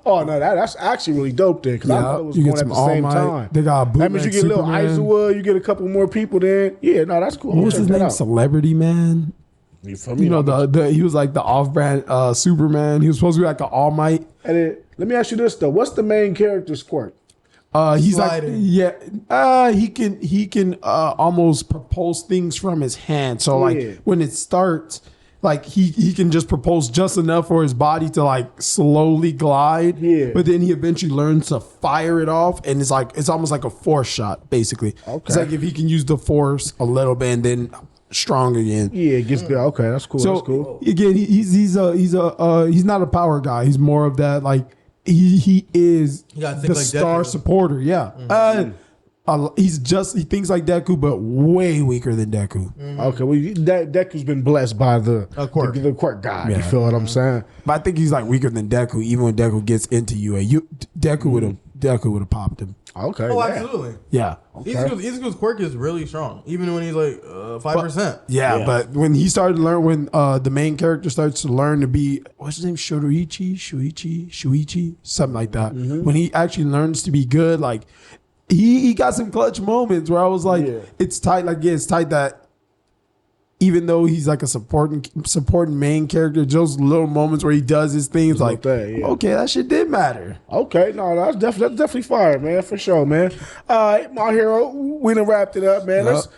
Oh no, that's actually really dope then because I thought it was going at the same time. They got that means you get a little Aizawa, you get a couple more people then. Yeah, no, that's cool. What was his name? Celebrity Man. You know the he was like the off-brand Superman. He was supposed to be like an All Might. And let me ask you this though: what's the main character's quirk? He's sliding. He can almost propose things from his hand. So like when it starts. Like he can just propose just enough for his body to like slowly glide, but then he eventually learns to fire it off, and it's almost like a force shot, basically. Okay. It's like if he can use the force a little bit and then strong again. Yeah, it gets good. Okay, that's cool. So that's cool. Again, he's not a power guy. He's more of that like he is the star supporter. Yeah. He thinks like Deku, but way weaker than Deku. Okay, well, Deku's been blessed by the quirk god. You feel what I'm saying? But I think he's like weaker than Deku. Even when Deku gets into UA, Deku would have popped him. Okay. Oh, absolutely. Yeah. Okay. Izuku's quirk is really strong, even when he's like 5%. Yeah, but when he started to learn, when the main character starts to learn to be, what's his name, Shuichi, something like that. When he actually learns to be good, like. He got some clutch moments where I was like, it's tight. Like, it's tight that even though he's like a supporting main character, those little moments where he does his things, like, okay, that shit did matter. Okay, no, that's definitely fire, man, for sure, man. All right, my hero, we done wrapped it up, man. Let's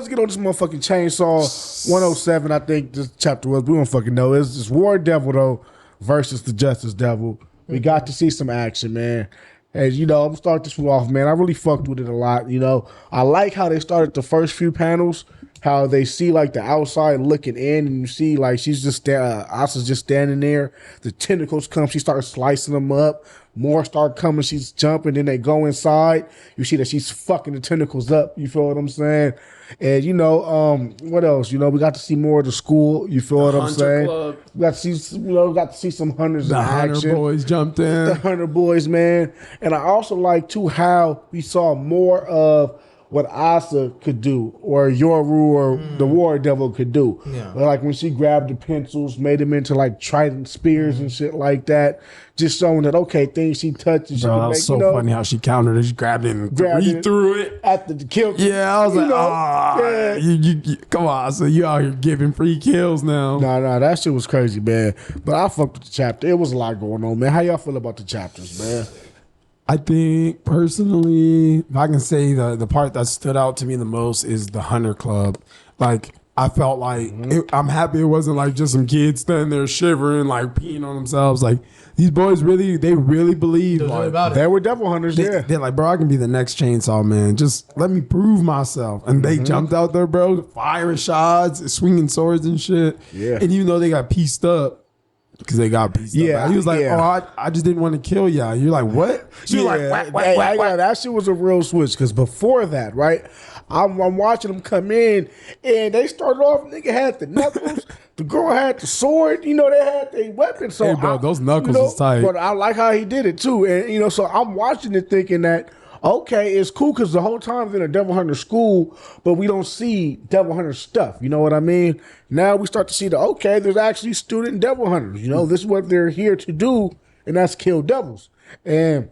get on this motherfucking Chainsaw 107. I think this chapter was. We don't fucking know. It's this War Devil though versus the Justice Devil. We got to see some action, man. As you know, I'm gonna start this one off, man. I really fucked with it a lot. You know, I like how they started the first few panels, how they see like the outside looking in, and you see like she's just Asa's just standing there. The tentacles come, she starts slicing them up. More start coming, she's jumping, then they go inside. You see that she's fucking the tentacles up. You feel what I'm saying? And you know, what else? You know, we got to see more of the school. You feel what I'm saying? Club. We got to see, some hunters in action. The Hunter boys jumped in. The Hunter boys, man. And I also like too how we saw more of what Asa could do, or Yoru, or the War Devil could do. Yeah. Like when she grabbed the pencils, made them into like trident spears and shit like that. Just showing that, okay, things she touches. Bro, that was so funny how she countered it. She grabbed it and threw it. At the kill. Yeah, I was like, you come on. So you out here giving free kills now. No, that shit was crazy, man. But I fucked with the chapter. It was a lot going on, man. How y'all feel about the chapters, man? I think personally, if I can say the part that stood out to me the most is the Hunter Club. Like, I felt like I'm happy it wasn't like just some kids standing there shivering, like peeing on themselves. Like these boys really believe like, they were devil hunters. They're like, bro, I can be the next Chainsaw Man. Just let me prove myself. And they jumped out there, bro, firing shots, swinging swords and shit. Yeah. And even though they got pieced up. Because they got pieced up. He was like, I just didn't want to kill y'all. You're like, what? She was like, whack. That shit was a real switch. Because before that, right, I'm watching them come in, and they started off, nigga had the knuckles, the girl had the sword, you know, they had their weapons. So hey, bro, those knuckles is tight. But I like how he did it, too. And, you know, so I'm watching it thinking that, okay, it's cool because the whole time they're in a Devil Hunter school, but we don't see Devil Hunter stuff. You know what I mean? Now we start to see there's actually student Devil Hunters. You know, this is what they're here to do, and that's kill devils. And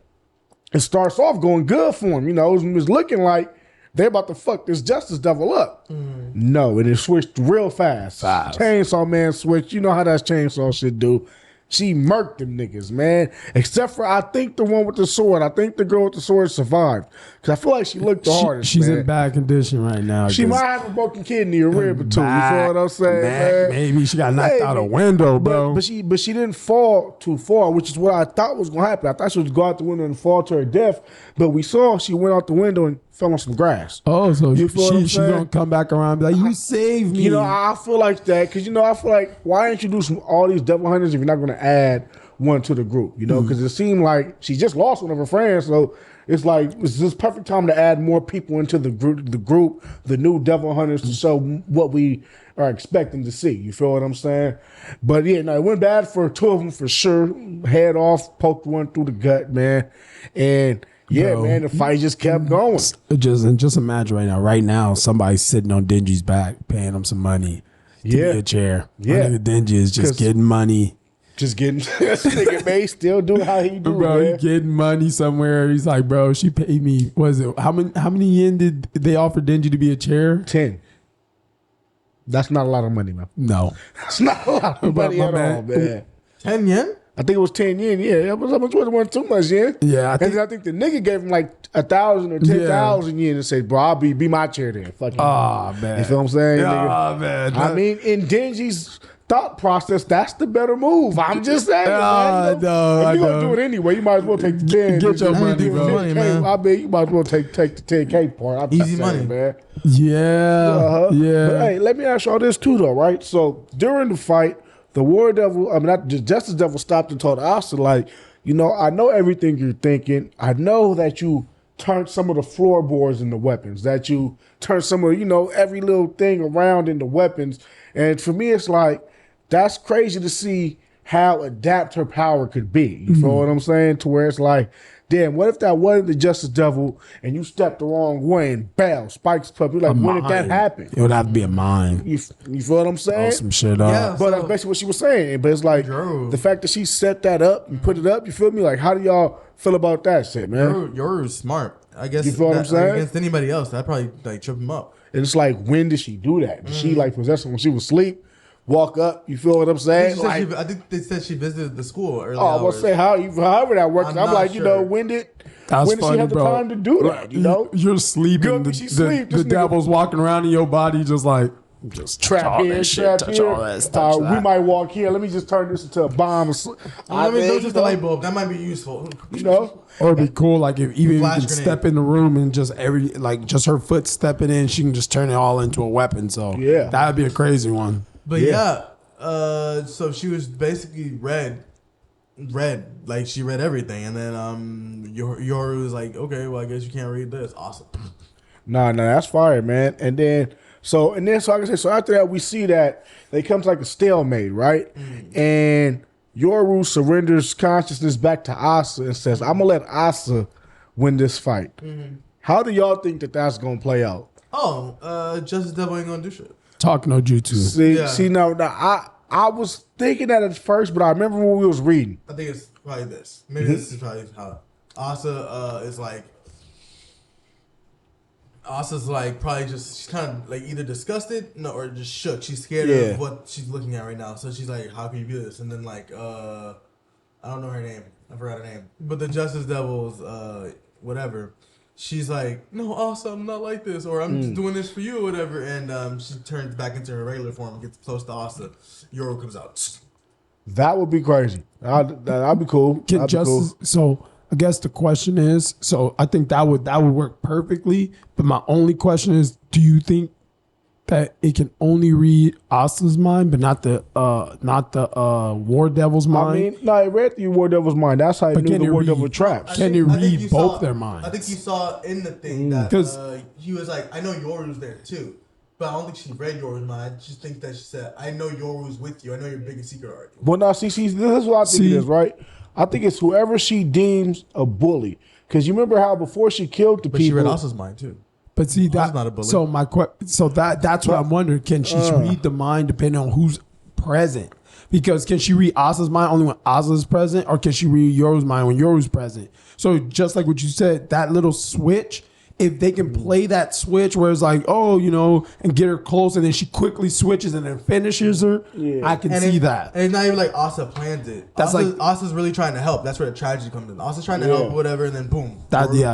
it starts off going good for him. You know, it was looking like they're about to fuck this Justice Devil up. No, and it switched real fast. Chainsaw Man switched. You know how that chainsaw shit do. She murked them niggas, man. Except for, I think, the one with the sword. I think the girl with the sword survived. Because I feel like she looked the hardest, She's man. in bad condition right now. She might have a broken kidney or rib or two. You feel what I'm saying, man? Maybe she got knocked out a window, bro. But she didn't fall too far, which is what I thought was going to happen. I thought she would go out the window and fall to her death. But we saw she went out the window and fell on some grass. Oh, so You feel what I'm she saying? gonna come back around and be like, you saved me. You know, I feel like that because, I feel like why introduce all these devil hunters if you're not going to add one to the group, because it seemed like she just lost one of her friends, so it's like it's this perfect time to add more people into the group, the new devil hunters, to show what we are expecting to see. You feel what I'm saying? But yeah, no, it went bad for two of them for sure. Head off, poked one through the gut, man, and yeah, man, the fight just kept going. Just imagine right now, somebody's sitting on Dingy's back, paying him some money to be a chair. Yeah, nigga Dingy is just getting money. Just getting this nigga may still do how he do, bro. Man. He getting money somewhere. He's like, bro, she paid me. Was it how many yen did they offer Dingy to be a chair? 10. That's not a lot of money, man. No, that's not a lot of money at all, man. 10 yen? I think it was 10 yen. Yeah, it wasn't too much yen. Yeah, I think the nigga gave him like 1,000 or 10,000 yen and said, "Bro, I'll be my chair there." Fuck you. Oh man, you feel what I'm saying? Oh man. I mean, in Dingy's thought process, that's the better move. I'm just saying. I know. If you gonna do it anyway, you might as well take the 10. Get your money, bro. Man. I mean, you might as well take the 10K part. I'm Easy just saying, money, man. Yeah, yeah. But hey, let me ask y'all this too, though, right? So during the fight, the the Justice Devil stopped and told Asa, like, I know everything you're thinking. I know that you turned some of the floorboards into weapons, that you turned some of, every little thing around into weapons. And for me, it's like, that's crazy to see how adapt her power could be. You feel what I'm saying? To where it's like, damn, what if that wasn't the Justice Devil and you stepped the wrong way and bam, spikes pop? You're like, when did that happen? It would have to be a mine. You feel what I'm saying? Some shit up. Yeah. But that's basically what she was saying. But it's like the fact that she set that up and put it up, you feel me? Like, how do y'all feel about that shit, man? You're smart. I guess You feel what I'm saying? Against anybody else, that'd probably like trip him up. And it's like, when did she do that? Did she like possess him when she was asleep? Walk up, you feel what I'm saying? I think they said she visited the school early I was say however that works. I'm like, sure. when did That's she funny, have the bro. time to do that? You're sleeping. Good, she sleep. This The nigga- devil's walking around in your body, just like trap all here, that shit, trap touch here. all that, touch We that. might walk here. Let me just turn this into a bomb. Let me go just the light bulb. That might be useful. Or it'd be cool, like if even if you Flash can grenade. step in the room and just just her foot stepping in, she can just turn it all into a weapon. So Yeah. that would be a crazy one. But so she was basically read, like she read everything, and then Yoru was like, okay, well I guess you can't read this. Awesome. No, that's fire, man. And then so like I said, so after that we see that they come to like a stalemate, right? And Yoru surrenders consciousness back to Asa and says, "I'm gonna let Asa win this fight." How do y'all think that that's gonna play out? Justice Devil ain't gonna do shit. Talk no jutsu. See, now I was thinking that at first, but I remember when we was reading. I think it's probably this. Maybe this is probably how Asa is like. Asa's like probably just she's kind of like either disgusted or just shook. She's scared of what she's looking at right now. So she's like, "How can you do this?" And then like I don't know her name. I forgot her name. But the Justice Devil's whatever. She's like, "No, Asa, I'm not like this," or "I'm just doing this for you," or whatever. And she turns back into her regular form and gets close to Asa. Yoru comes out. That would be crazy. That'd be cool. That'd be cool. So I guess the question is, so I think that would work perfectly. But my only question is, do you think that it can only read Asa's mind, but not the War Devil's mind? I mean, no, it read the War Devil's mind. That's how it knew the War Devil traps. Can you read both their minds? I think you saw in the thing that he was like, I know Yoru's there too. But I don't think she read Yoru's mind. I just think that she said, I know Yoru's with you. I know your biggest secret already. Well, now, see, this is what I think it is, right? I think it's whoever she deems a bully. Because you remember how before she killed the people. But she read Asa's mind too. But see, that's not a bully. So that's what I'm wondering. Can she read the mind depending on who's present? Because can she read Asa's mind only when Asa's present, or can she read Yoru's mind when Yoru's present? So just like what you said, that little switch, if they can play that switch where it's like, oh, you know, and get her close, and then she quickly switches and then finishes her, I can see that. And it's not even like Asa planned it. That's Asa's really trying to help. That's where the tragedy comes in. Asa's trying to help, whatever, and then boom,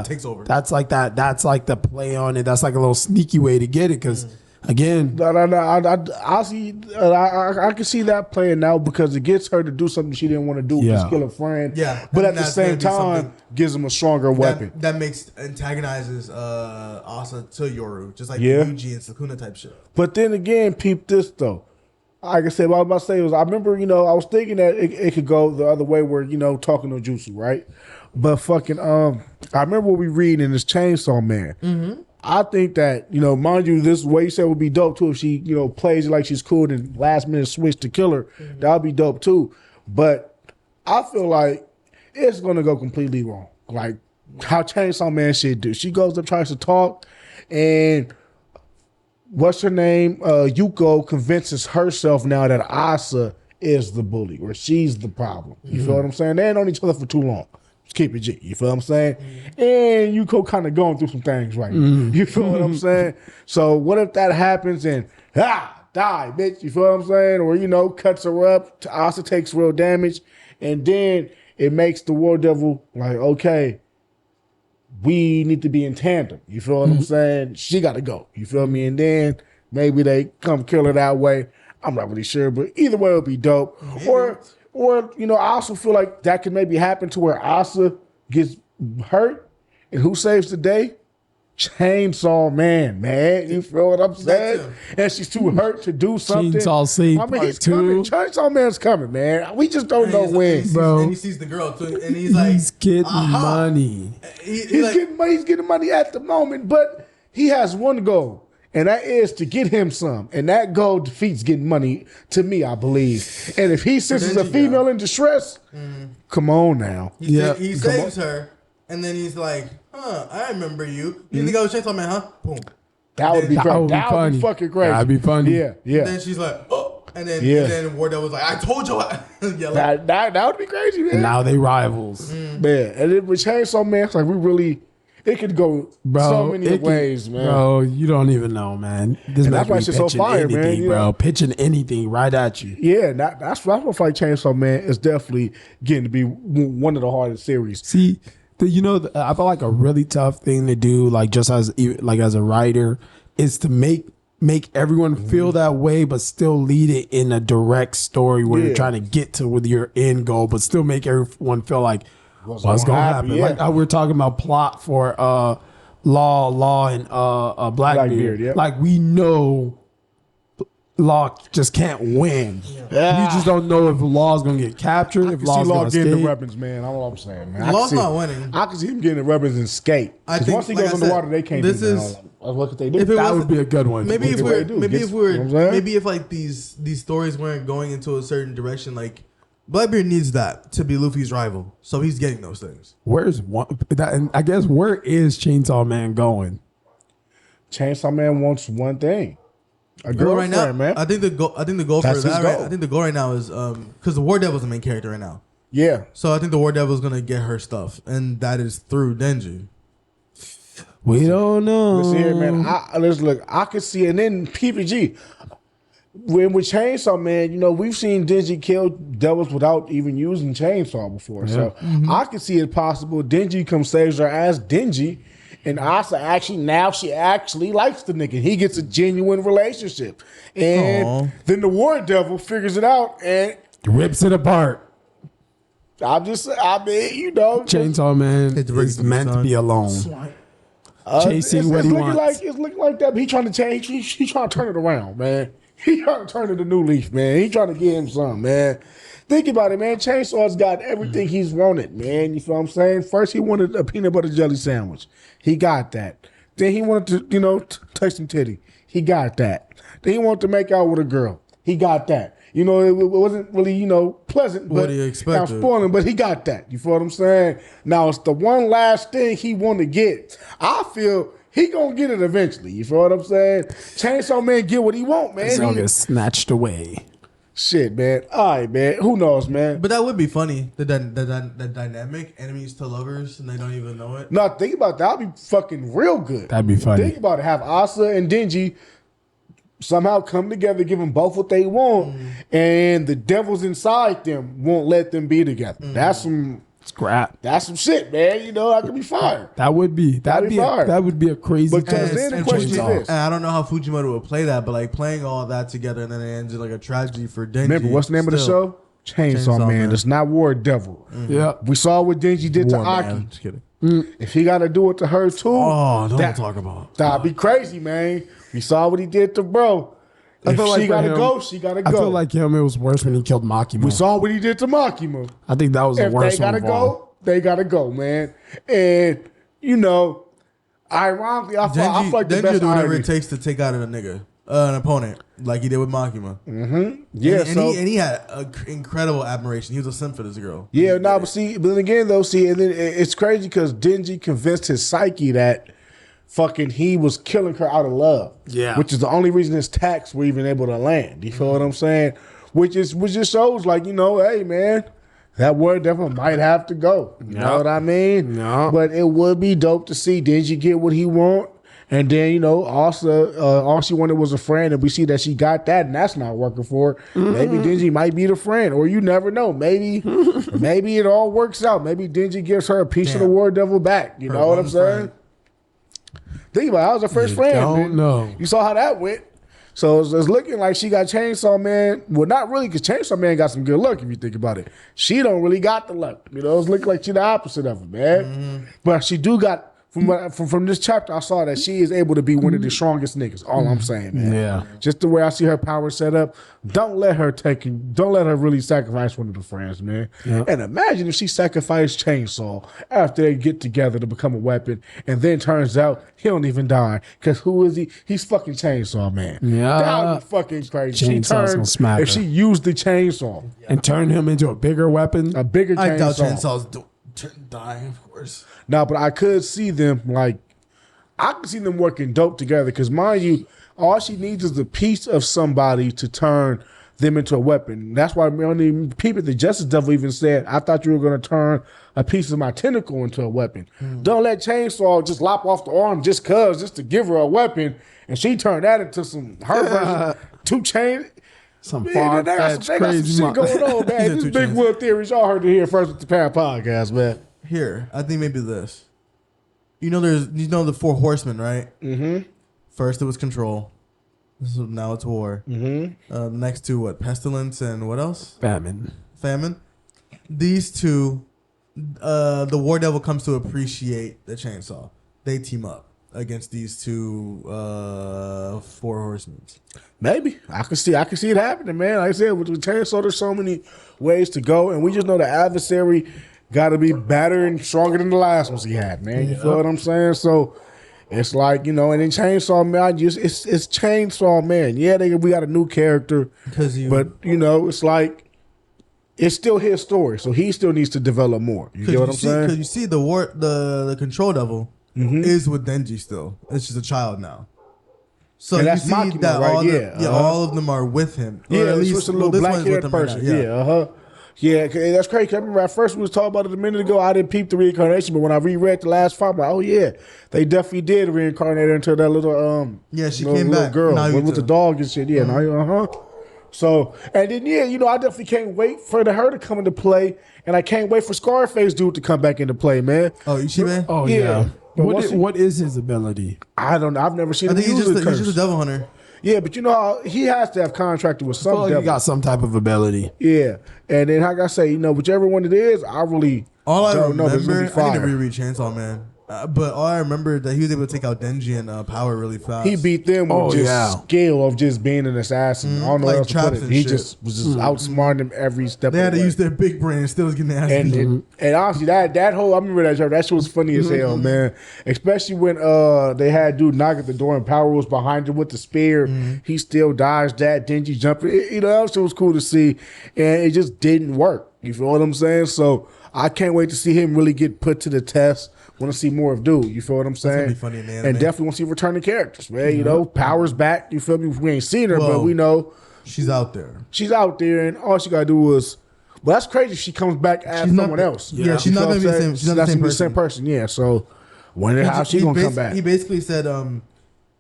takes over. That's like that. That's like the play on it. That's like a little sneaky way to get it, because again, I see. I can see that playing now because it gets her to do something she didn't want to do, to kill a friend. Yeah, but at the same time, gives him a stronger weapon. That antagonizes Asa to Yoru, just like Yuji and Sukuna type shit. But then again, peep this though. Like I said, what I was about to say was, I remember, I was thinking that it could go the other way where, talking to Jutsu, right? But fucking, I remember what we read in this Chainsaw Man. Mm-hmm. I think that, mind you, this way you said would be dope too if she, plays it like she's cool and last minute switch to kill her. Mm-hmm. That would be dope too. But I feel like it's going to go completely wrong. Like how Chainsaw Man shit do. She goes up, tries to talk, and what's her name? Yuko convinces herself now that Asa is the bully or she's the problem. You feel what I'm saying? They ain't known each other for too long. Just keep it G. You feel what I'm saying? And Yuko kind of going through some things right now. You feel what I'm saying? So what if that happens and die, bitch? You feel what I'm saying? Or, cuts her up. Asa takes real damage. And then it makes the War Devil like, okay, we need to be in tandem. You feel what I'm saying? She got to go. You feel me? And then maybe they come kill her that way. I'm not really sure, but either way, it'll be dope. Or I also feel like that could maybe happen to where Asa gets hurt, and who saves the day? Chainsaw Man. You feel what I'm saying? And she's too hurt to do something. Chainsaw Scene he's coming. Chainsaw Man's coming, man. We just don't know when, bro. And he sees the girl too, and he's like, he's getting money. He's getting money. He's getting money at the moment, but he has one goal. And that is to get him some. And that goal defeats getting money, to me, I believe. And if he senses a female in distress, come on now. He saves her, and then he's like, I remember you. You think I was Chainsaw Man, huh? Boom. That would be funny. That would be fucking crazy. That'd be funny. Yeah. And then she's like, oh. And then War Devil was like, I told you. That would be crazy, man. And now they rivals. Man. And it would change so, man. It's like we really... It could go so many ways, man. Bro, you don't even know, man. That's why it's so fire, man. Bro, pitching anything right at you. Yeah, that's why Fight Chainsaw Man is definitely getting to be one of the hardest series. See, I feel like a really tough thing to do, like just as a writer, is to make everyone feel that way, but still lead it in a direct story where you're trying to get to with your end goal, but still make everyone feel like, what's gonna happen? Yeah. Like we're talking about plot for Law and Blackbeard. Yep. Like we know Law just can't win. Yeah. You just don't know if Law's gonna get captured. If Law's gonna getting escape. the weapons, man. I know what I'm saying, man. Law's not winning. I can see him getting the weapons and skate. I think once he goes underwater, they can't. What could they do? That would be a good one. Maybe if like these stories weren't going into a certain direction, like. Blackbeard needs that to be Luffy's rival, so he's getting those things. Where's one? And I guess where is Chainsaw Man going? Chainsaw Man wants one thing: a girlfriend, right now, man. I think the goal for that. Right, I think the goal right now is because the War Devil's the main character right now. Yeah. So I think the War Devil's gonna get her stuff, and that is through Denji. We don't know. Listen here, man. Let's look. I can see, and then PPG. When with Chainsaw Man, we've seen Denji kill devils without even using Chainsaw before. Yeah. So I can see it possible. Denji comes saves her as Denji, and Asa she actually likes the nigga. He gets a genuine relationship. And then the War Devil figures it out and rips it apart. Chainsaw Man is meant to be alone. Chasing what he wants. It's looking like that, but he trying to change. He's trying to turn it around, man. He trying to turn it a new leaf, man. He trying to get him some, man. Think about it, man. Chainsaw's got everything he's wanted, man. You feel what I'm saying? First, he wanted a peanut butter jelly sandwich. He got that. Then he wanted to, touch some titty. He got that. Then he wanted to make out with a girl. He got that. It wasn't really, pleasant, but what he expected. I'm spoiling, but he got that. You feel what I'm saying? Now, it's the one last thing he want to get. I feel he gonna get it eventually. You feel what I'm saying? Chainsaw Man get what he want, man. He's gonna get snatched away. Shit, man. All right, man. Who knows, man? But that would be funny. The dynamic enemies to lovers and they don't even know it. No, think about that. That'd be fucking real good. That'd be funny. Think about it. Have Asa and Denji somehow come together, give them both what they want, and the devils inside them won't let them be together. That's some scrap. That's some shit, man. You know, that could be fire. That would be fire. That would be a crazy. Because then the question is this. And I don't know how Fujimoto would play that, but like playing all that together and then it ends in like a tragedy for Denji. Remember, what's the name of the show? Chainsaw Man. It's not War Devil. Yeah. We saw what Denji did to Aki. Just kidding. If he got to do it to her too, don't talk about that'd be crazy, man. We saw what he did to bro. If she gotta go, she gotta go. I feel like him. It was worse when he killed Makima. We saw what he did to Makima. I think that was the worst. If they gotta go, they gotta go, man. And you know, ironically, I feel like the best do whatever irony. it takes to take out an opponent, like he did with Makima. Mm-hmm. Yeah, and he had an incredible admiration. He was a simp for this girl. Yeah, but then again, though, and then it's crazy because Denji convinced his psyche that fucking he was killing her out of love. Yeah. Which is the only reason his attacks were even able to land. You feel what I'm saying? Which just shows, like, you know, hey, man, that word definitely might have to go. You know what I mean? No. But it would be dope to see Denji get what he want. And then, you know, also, all she wanted was a friend, and we see that she got that, and that's not working for her. Maybe Denji might be the friend, or you never know. Maybe it all works out. Maybe Denji gives her a piece of the War Devil back. You know what I'm saying? Think about it. That was her first friend. Don't know. You saw how that went. So it's looking like she got Chainsaw Man. Well, not really, because Chainsaw Man got some good luck if you think about it. She don't really got the luck. You know, it's looking like she the opposite of it, man. But she do got. From this chapter, I saw that she is able to be one of the strongest niggas. All I'm saying, man. Yeah. Just the way I see her power set up, don't let her really sacrifice one of the friends, man. Yeah. And imagine if she sacrificed Chainsaw after they get together to become a weapon, and then turns out he don't even die. Because who is he? He's fucking Chainsaw Man. Yeah. That would be fucking crazy. Chainsaw's gonna smack if her. she used the chainsaw. And turn him into a bigger weapon. A bigger chainsaw. I doubt Chainsaw's dying, of course. No, but I could see them working dope together because, mind you, all she needs is a piece of somebody to turn them into a weapon. That's why the people, the Justice Devil even said, I thought you were going to turn a piece of my tentacle into a weapon. Don't let Chainsaw just lop off the arm just to give her a weapon, and she turned that into her version, 2 Chainz. Some Man, far they got some crazy shit going on, man. This big Will theories y'all heard it here first with the Pound Podcast, man. Here, I think maybe this. You know, the 4 horsemen, right? Mm-hmm. First it was control. Now it's war. Mm-hmm. Next to what? Pestilence and what else? Famine. These two, the War Devil comes to appreciate the chainsaw. They team up against these 2 4 horsemen. Maybe I can see it happening, man. Like I said, with the Chainsaw, there's so many ways to go, and we just know the adversary got to be better and stronger than the last ones he had, man. You feel what I'm saying? So it's like, you know, and then Chainsaw Man, it's Chainsaw Man. Yeah, we got a new character, but you know, it's like it's still his story, so he still needs to develop more. You get what I'm saying? Because you see, the Control Devil is with Denji still. It's just a child now. So and you that's see Makima, that right? all of them are with him. Yeah, at it's least just a little black-haired person. Yeah, that's crazy. I remember at first we was talking about it a minute ago. I didn't peep the reincarnation, but when I reread the last five, I'm like, oh yeah, they definitely did reincarnate her into that little she little, came little back girl with the dog and shit. Yeah, So and then you know, I definitely can't wait for her to come into play, and I can't wait for Scarface dude to come back into play, man. Oh, you see, man? Oh yeah. What is his ability? I don't know. I've never seen. I think he's just a devil hunter. Yeah, but you know, he has to have contracted with some devil. He got some type of ability. Yeah, and then like I say, you know, whichever one it is, I really don't know. I need to reread Chainsaw Man. But all I remember that he was able to take out Denji and Power really fast. He beat them with skill of just being an assassin. I don't know like how else to put it. He shit. just was outsmarting them every step. They had to use their big brain and still was getting ass beat. And honestly, that whole I remember that show. That shit was funny as hell, man. Especially when they had dude knock at the door and Power was behind him with the spear. He still dodged that. Denji jumping. You know, that shit was cool to see, and it just didn't work. You feel what I'm saying? So I can't wait to see him really get put to the test. Want to see more of dude. You feel what I'm saying? That's gonna be funny in the anime. And definitely want to see returning characters, man. You know, Power's back. You feel me? We ain't seen her, but we know She's out there. She's out there, and all she gotta do is. Well, that's crazy. She comes back as someone else. Yeah, she's not gonna be the same. She's not the same person. Yeah, so wonder how she gonna come back. He basically said,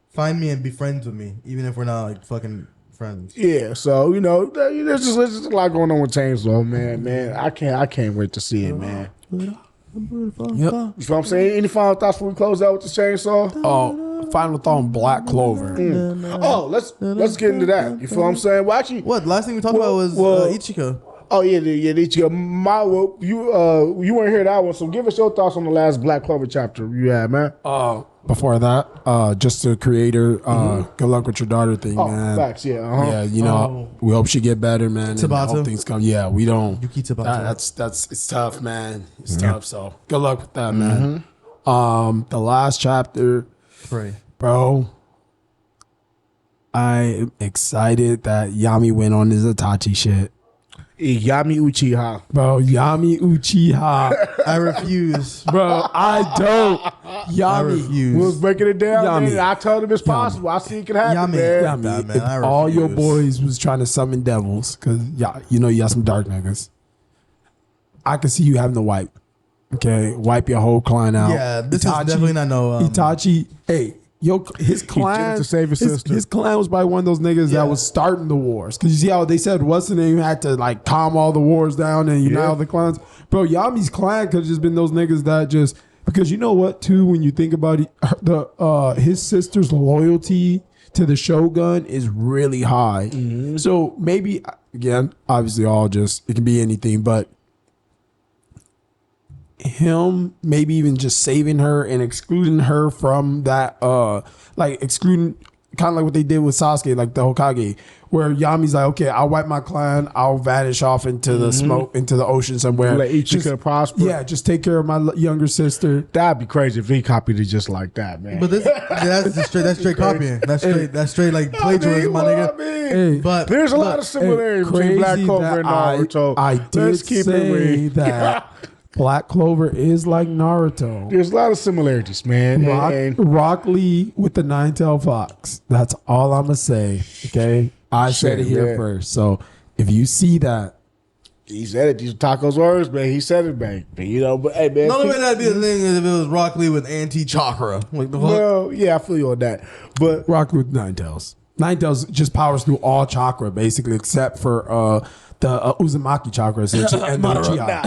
"Find me and be friends with me, even if we're not like fucking friends." Yeah, so there's just a lot going on with Chainsaw, man. I can't wait to see it, man. Yep. You know what I'm saying? Any final thoughts before we close out with the Chainsaw? Oh, final thought on Black Clover. Oh, let's get into that. You feel what I'm saying? Well, actually, What last thing we talked about was Ichiko. Oh yeah, Ichiko. You weren't here that one, so give us your thoughts on the last Black Clover chapter you had, man. Before that, just the creator. Good luck with your daughter thing, man. Facts, yeah. Yeah, we hope she get better, man. And Tabata? hope things come. Yeah, we don't. Yuki Tabata. It's tough, man. It's tough. So good luck with that, man. The last chapter, Pray. bro. I'm excited that Yami went on this Itachi shit. Yami Uchiha. Bro, Yami Uchiha. I refuse. Bro, I don't. Yami. I refuse. We was breaking it down, Yami. man. I told him it's possible. I see it can happen, man. Yami. man, I If all your refuse. boys was trying to summon devils, because you got some dark niggas. I can see you having to wipe. Okay, wipe your whole clan out. Yeah, this is definitely not no. Itachi, hey, his clan to save his sister. His clan was probably one of those niggas that was starting the wars. Because you see how they said what's the name had to like calm all the wars down and unite all the clans. Bro, Yami's clan could have just been those niggas that just because you know what too when you think about it, his sister's loyalty to the Shogun is really high. So maybe again, obviously it can be anything, but him maybe even just saving her and excluding her from that like excluding kind of like what they did with Sasuke, like the Hokage, where Yami's like, okay, I'll wipe my clan, I'll vanish off into the smoke, into the ocean somewhere. Let each could prosper. Yeah, just take care of my younger sister. That'd be crazy if he copied it just like that, man. But that's straight copying. That's straight like plagiarism, my nigga. Hey, But there's a lot of similarities between Black Clover and Naruto. I did say that Black Clover is like Naruto. There's a lot of similarities, man. Rock Lee with the nine-tailed fox. That's all I'm going to say. Okay? I said it here first. So if you see that. He said it. These are Taco's words, man. He said it, man. But hey, man. the only way that'd be the thing is if it was Rock Lee with anti-chakra. Like the fuck? Well, yeah, I feel you on that. But Rock Lee with nine tails. Nine tails just powers through all chakra, basically, except for the Uzumaki chakra, essentially, and the Uchiha.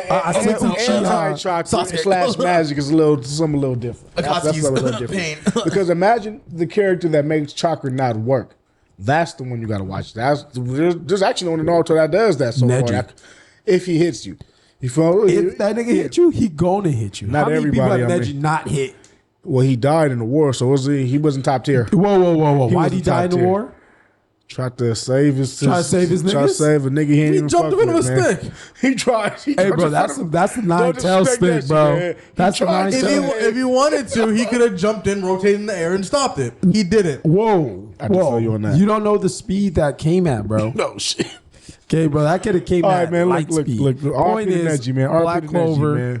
I think anti-chakra / magic is something a little different. That's a little different. Because imagine the character that makes chakra not work. That's the one you got to watch. There's actually only Naruto that does that so far. If he hits you. You feel? If that nigga hit you, he gonna hit you. Not How many everybody. people have Neji not hit? Well, he died in the war, so he wasn't top tier. Whoa. Why'd he die in the war? Tried to save his niggas? Tried to save a nigga he ain't even jumped him into a stick. He tried. Hey, bro, that's the nine-tailed stick, bro. That's the nine-tailed. If he wanted to, he could have jumped in, rotated in the air, and stopped it. He didn't. Whoa. I can feel you on that. You don't know the speed that came at, bro. No shit. Okay, bro, that could have came at light speed. Look, Point is,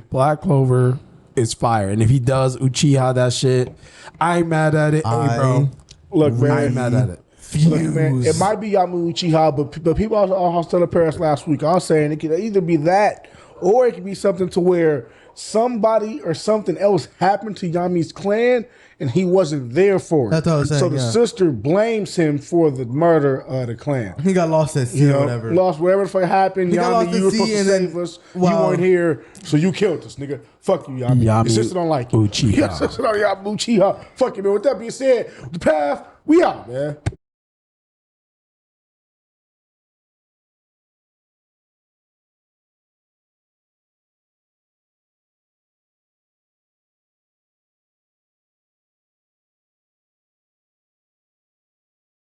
Black Clover is fire. And if he does Uchiha that shit, I ain't mad at it. Hey, bro. Look, man. I ain't mad at it. Look, man, it might be Yami Uchiha, but people also telling parents last week, I was saying it could either be that or it could be something to where somebody or something else happened to Yami's clan and he wasn't there for it. That's what I was saying. So the sister blames him for the murder of the clan. He got lost at sea or whatever. Lost wherever the fuck happened. He Yami, you were supposed to save us. You weren't here, so you killed us, nigga. Fuck you, Yami. Your sister don't like you. Uchiha. Your sister don't like Uchiha. Fuck you, man. With that being said, the path, we out, man.